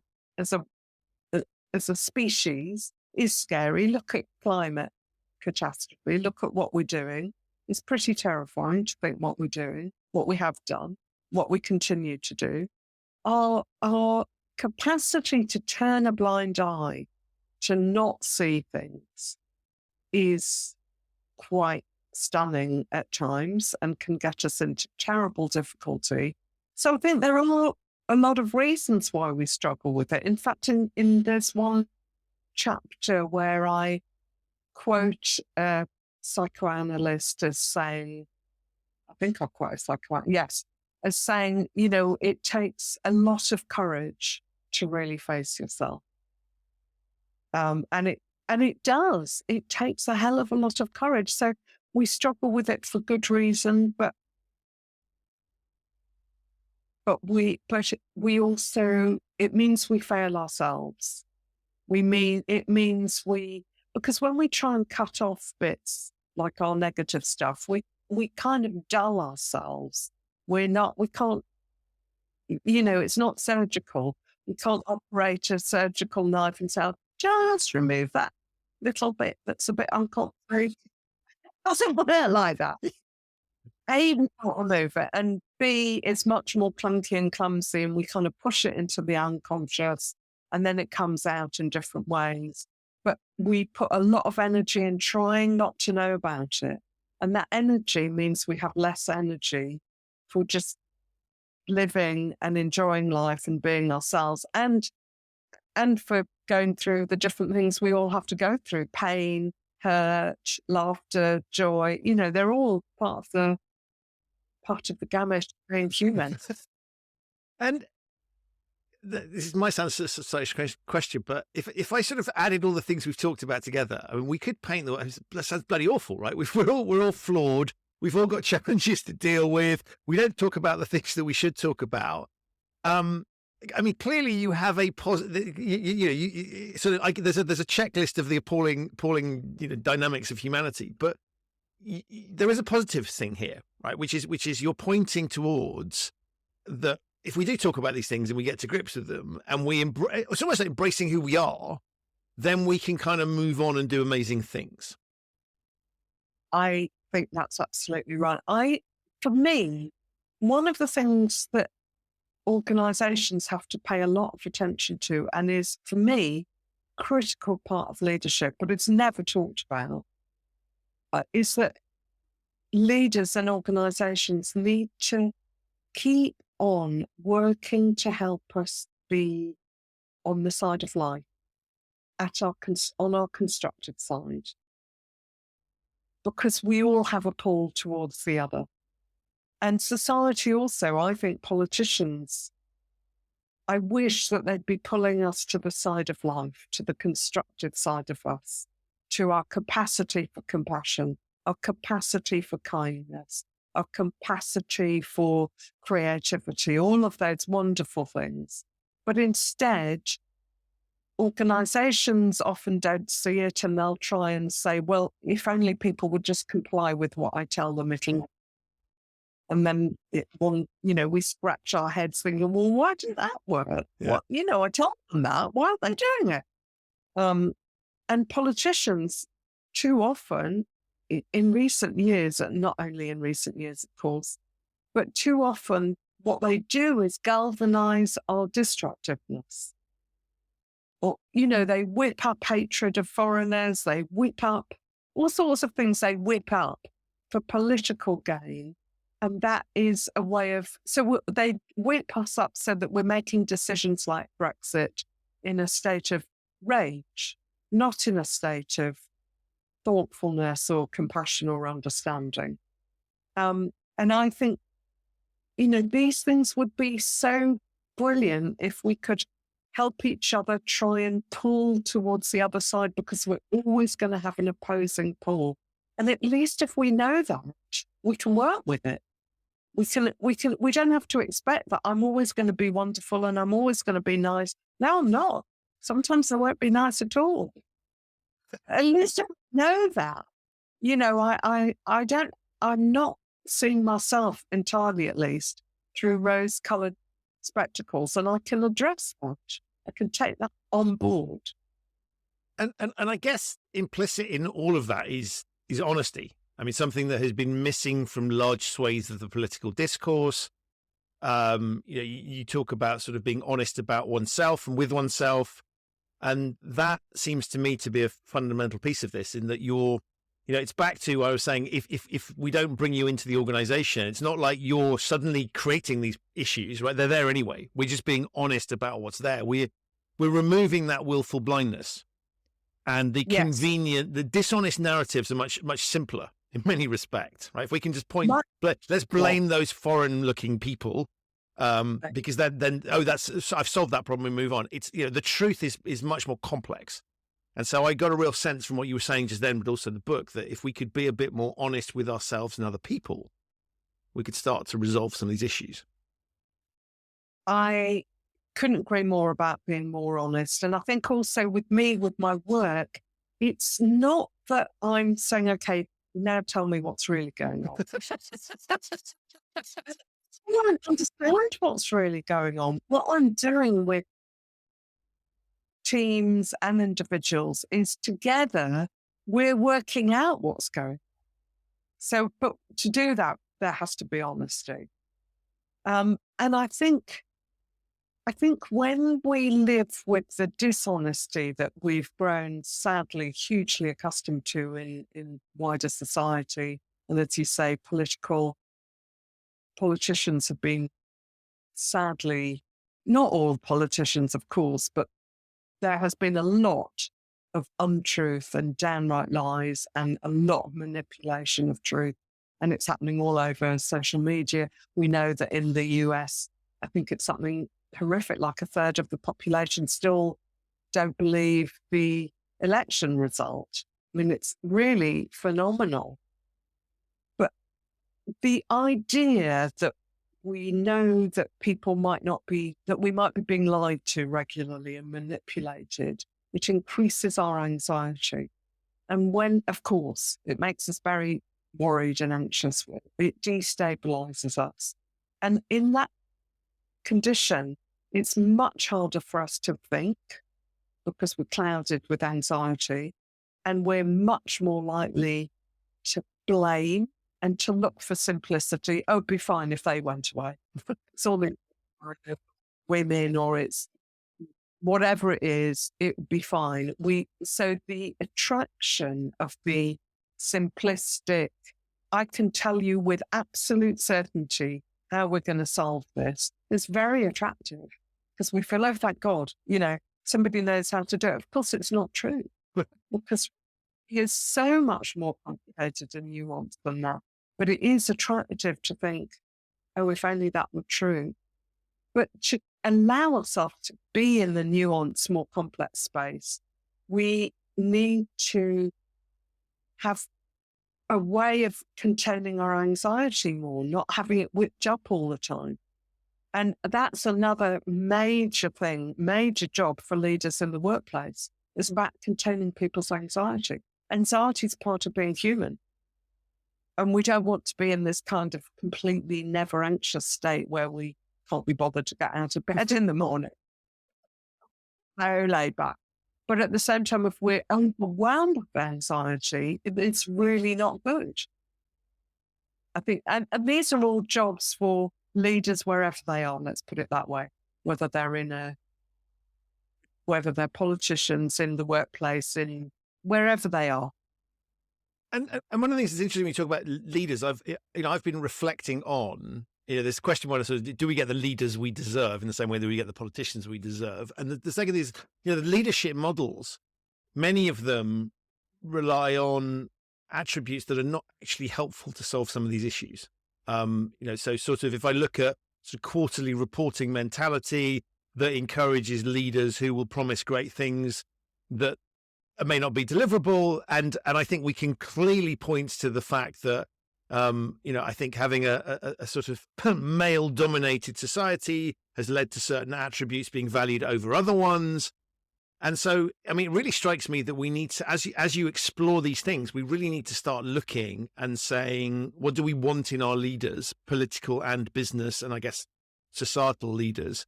species is scary. Look at climate catastrophe. Look at what we're doing. It's pretty terrifying to think what we're doing, what we have done, what we continue to do. Our capacity to turn a blind eye, to not see things, is quite stunning at times and can get us into terrible difficulty. So I think there are a lot of reasons why we struggle with it. In fact, in there's one chapter where I quote a psychoanalyst as saying, I think I'll quote a psychoanalyst, yes, as saying, it takes a lot of courage to really face yourself. And it does. It takes a hell of a lot of courage. So we struggle with it for good reason, but we also, it means we fail ourselves. It means because when we try and cut off bits like our negative stuff, we kind of dull ourselves. We can't, it's not surgical. We can't operate a surgical knife and say, just remove that little bit that's a bit uncomfortable. It doesn't work like that. A, we can't remove it, and B, it's much more clunky and clumsy, and we kind of push it into the unconscious, and then it comes out in different ways. But we put a lot of energy in trying not to know about it. And that energy means we have less energy for just living and enjoying life and being ourselves, and for going through the different things we all have to go through: pain, hurt, laughter, joy. They're all part of the gamut of being human. And this might sound a such question, but if I sort of added all the things we've talked about together, I mean, we could paint that sounds bloody awful, right? We're all flawed. We've all got challenges to deal with. We don't talk about the things that we should talk about. I mean, clearly you have a positive. Sort of there's a checklist of the appalling dynamics of humanity, but there is a positive thing here, right? Which is you're pointing towards that. If we do talk about these things and we get to grips with them, and it's almost like embracing who we are, then we can kind of move on and do amazing things. I think that's absolutely right. For me, one of the things that organizations have to pay a lot of attention to, and is, for me, a critical part of leadership, but it's never talked about, is that leaders and organizations need to keep on working to help us be on the side of life, on our constructive side, because we all have a pull towards the other. And society also, I think politicians, I wish that they'd be pulling us to the side of life, to the constructive side of us, to our capacity for compassion, our capacity for kindness, our capacity for creativity, all of those wonderful things. But instead, organizations often don't see it, and they'll try and say, well, if only people would just comply with what I tell them, and then we scratch our heads thinking, well, why didn't that work? Yeah. I told them that. Why aren't they doing it? And politicians, too often, in recent years, and not only in recent years, of course, but too often what they do is galvanize our destructiveness. Or, they whip up hatred of foreigners, they whip up all sorts of things they whip up for political gain. And that is a way so they whip us up so that we're making decisions like Brexit in a state of rage, not in a state of thoughtfulness or compassion or understanding. And I think, these things would be so brilliant if we could help each other try and pull towards the other side, because we're always going to have an opposing pull. And at least if we know that, we can work with it. We don't have to expect that I'm always going to be wonderful and I'm always going to be nice. No, I'm not. Sometimes I won't be nice at all. At least I know that. I'm not seeing myself entirely, at least, through rose-colored spectacles, and I can address that. I can take that on board. And I guess implicit in all of that is honesty. I mean, something that has been missing from large swathes of the political discourse. You talk about sort of being honest about oneself and with oneself. And that seems to me to be a fundamental piece of this, in that you're it's back to what I was saying. If we don't bring you into the organization, it's not like you're suddenly creating these issues, right? They're there anyway. We're just being honest about what's there. We're removing that willful blindness, and the the dishonest narratives are much simpler in many respects, right? If we can just let's blame those foreign-looking people, because then I've solved that problem and move on. It's the truth is much more complex. And so I got a real sense from what you were saying just then, but also the book, that if we could be a bit more honest with ourselves and other people, we could start to resolve some of these issues. I couldn't agree more about being more honest. And I think also with me, with my work, it's not that I'm saying, okay, now tell me what's really going on. I don't understand what's really going on. What I'm doing with teams and individuals is together we're working out what's going on. So, but to do that, there has to be honesty. And I think when we live with the dishonesty that we've grown sadly hugely accustomed to in wider society, and as you say, politicians have been sadly, not all politicians, of course, but there has been a lot of untruth and downright lies and a lot of manipulation of truth. And it's happening all over social media. We know that in the US, I think it's something horrific, like a third of the population still don't believe the election result. I mean, it's really phenomenal. But the idea that we know that we might be being lied to regularly and manipulated, which increases our anxiety. And when, of course, it makes us very worried and anxious, it destabilizes us. And in that condition, it's much harder for us to think because we're clouded with anxiety, and we're much more likely to blame and to look for simplicity. Oh, it'd be fine if they went away. It's all in women, or it's whatever it is, it would be fine. So the attraction of the simplistic, I can tell you with absolute certainty how we're going to solve this, is very attractive because we feel, oh, thank God, somebody knows how to do it. Of course, it's not true because it's so much more complicated and nuanced than that. But it is attractive to think, oh, if only that were true. But to allow ourselves to be in the nuanced, more complex space, we need to have a way of containing our anxiety more, not having it whipped up all the time. And that's another major job for leaders in the workplace. It's about containing people's anxiety. Anxiety is part of being human. And we don't want to be in this kind of completely never anxious state where we can't be bothered to get out of bed in the morning. So laid back. But at the same time, if we're overwhelmed with anxiety, it's really not good. I think, and these are all jobs for leaders wherever they are, let's put it that way, whether they're politicians in the workplace, in wherever they are. And one of the things that's interesting when you talk about leaders, I've been reflecting on, this question, do we get the leaders we deserve in the same way that we get the politicians we deserve? And the second is, the leadership models, many of them rely on attributes that are not actually helpful to solve some of these issues. So sort of if I look at sort of quarterly reporting mentality that encourages leaders who will promise great things that may not be deliverable. And I think we can clearly point to the fact that, I think having a sort of male dominated society has led to certain attributes being valued over other ones. And so, it really strikes me that we need to, as you explore these things, we really need to start looking and saying, what do we want in our leaders, political and business, and I guess societal leaders?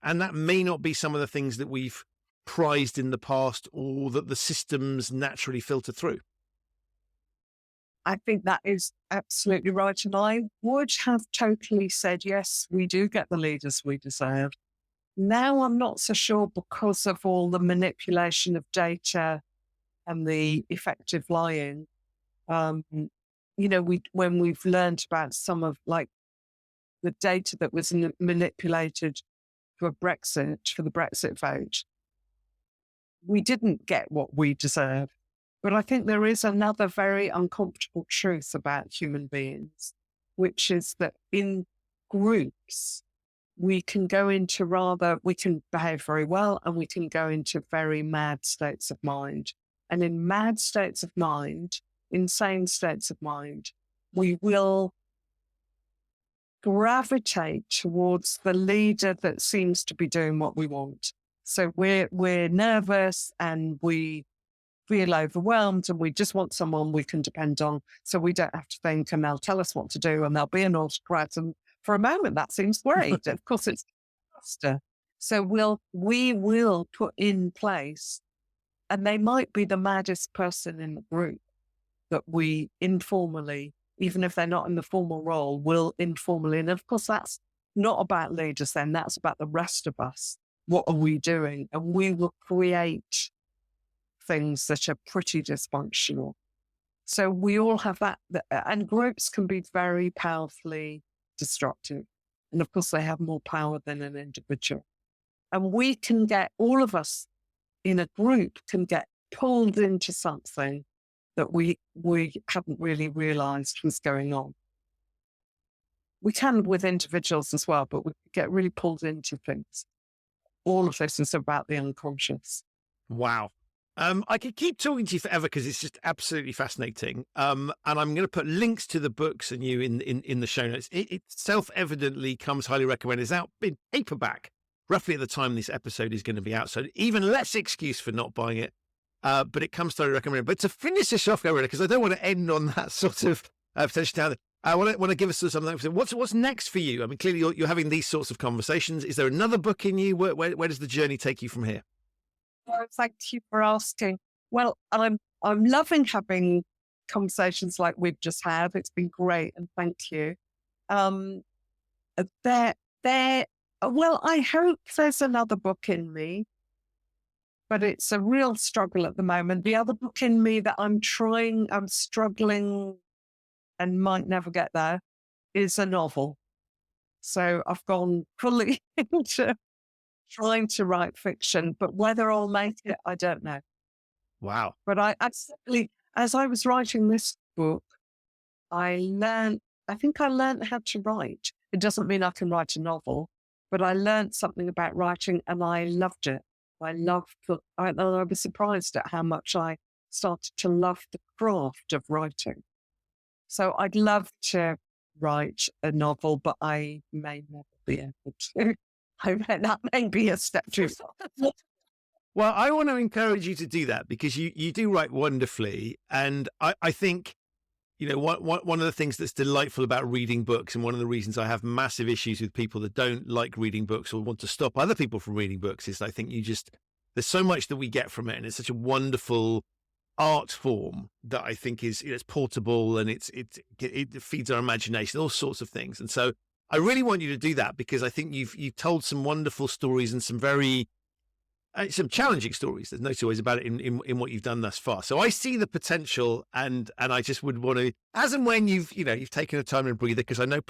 And that may not be some of the things that we've prized in the past or that the systems naturally filter through. I think that is absolutely right. And I would have totally said, yes, we do get the leaders we deserve. Now I'm not so sure because of all the manipulation of data and the effective lying. When we've learned about some of like the data that was manipulated for the Brexit vote, we didn't get what we deserve. But I think there is another very uncomfortable truth about human beings, which is that in groups, we can behave very well, and we can go into very mad states of mind. And in mad states of mind, insane states of mind, we will gravitate towards the leader that seems to be doing what we want. So we're nervous and we feel overwhelmed, and we just want someone we can depend on, so we don't have to think, and they'll tell us what to do, and they'll be an autocrat. And for a moment, that seems great. Of course, it's faster. So we will put in place, and they might be the maddest person in the group that we informally, even if they're not in the formal role, will informally. And of course, that's not about leaders then, that's about the rest of us. What are we doing? And we will create things that are pretty dysfunctional. So we all have that, and groups can be very powerfully destructive. And of course, they have more power than an individual. And all of us in a group can get pulled into something that we hadn't really realized was going on. We can with individuals as well, but we get really pulled into things. All of this is about the unconscious. Wow. I could keep talking to you forever because it's just absolutely fascinating. And I'm going to put links to the books and you in the show notes. It self-evidently comes highly recommended. It's out in paperback roughly at the time this episode is going to be out. So even less excuse for not buying it. But it comes highly recommended. But to finish this off, Gabriella, because I don't want to end on that sort of potential down. I want to give us something. What's next for you? I mean, clearly you're having these sorts of conversations. Is there another book in you? Where does the journey take you from here? Well, thank you for asking. Well, I'm loving having conversations like we've just had. It's been great, and thank you. Well, I hope there's another book in me, but it's a real struggle at the moment. The other book in me that I'm struggling and might never get there is a novel. So I've gone fully into trying to write fiction, but whether I'll make it, I don't know. Wow. But I certainly, as I was writing this book, I think I learned how to write. It doesn't mean I can write a novel, but I learned something about writing and I loved it. I was surprised at how much I started to love the craft of writing. So I'd love to write a novel, but I may never be able to. That may be a step too far. Well, I want to encourage you to do that because you do write wonderfully. And I think, one of the things that's delightful about reading books, and one of the reasons I have massive issues with people that don't like reading books or want to stop other people from reading books, is I think there's so much that we get from it. And it's such a wonderful art form that I think it's portable and it feeds our imagination, all sorts of things. And so I really want you to do that because I think you've told some wonderful stories and some very some challenging stories. There's no two ways about it in what you've done thus far. So I see the potential, and I just would want to, as and when you've taken a time and breather, because I know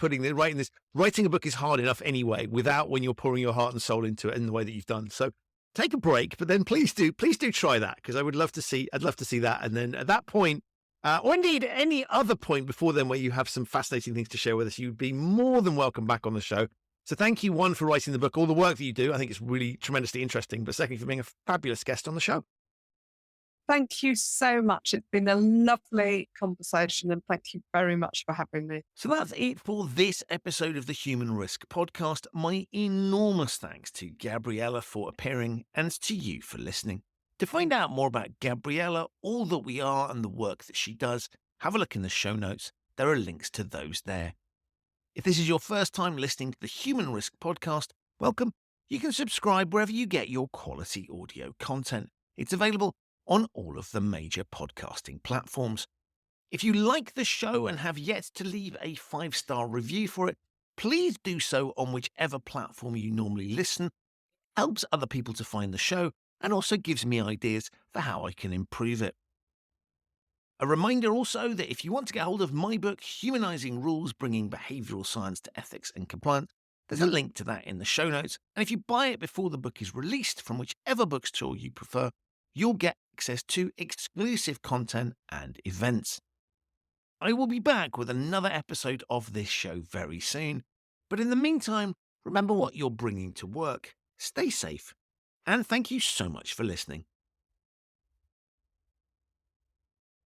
writing a book is hard enough anyway, without when you're pouring your heart and soul into it in the way that you've done. So take a break, but then please do try that because I'd love to see that, and then at that point. Or indeed any other point before then where you have some fascinating things to share with us, you'd be more than welcome back on the show. So thank you, one, for writing the book, all the work that you do. I think it's really tremendously interesting, but secondly, for being a fabulous guest on the show. Thank you so much. It's been a lovely conversation, and thank you very much for having me. So that's it for this episode of the Human Risk podcast. My enormous thanks to Gabriella for appearing and to you for listening. To find out more about Gabriella, all that we are and the work that she does, have a look in the show notes. There are links to those there. If this is your first time listening to the Human Risk podcast, welcome. You can subscribe wherever you get your quality audio content. It's available on all of the major podcasting platforms. If you like the show and have yet to leave a 5-star review for it, please do so on whichever platform you normally listen. It helps other people to find the show and also gives me ideas for how I can improve it. A reminder also that if you want to get hold of my book, Humanizing Rules, Bringing Behavioral Science to Ethics and Compliance, there's a link to that in the show notes. And if you buy it before the book is released from whichever bookstore you prefer, you'll get access to exclusive content and events. I will be back with another episode of this show very soon. But in the meantime, remember what you're bringing to work. Stay safe. And thank you so much for listening.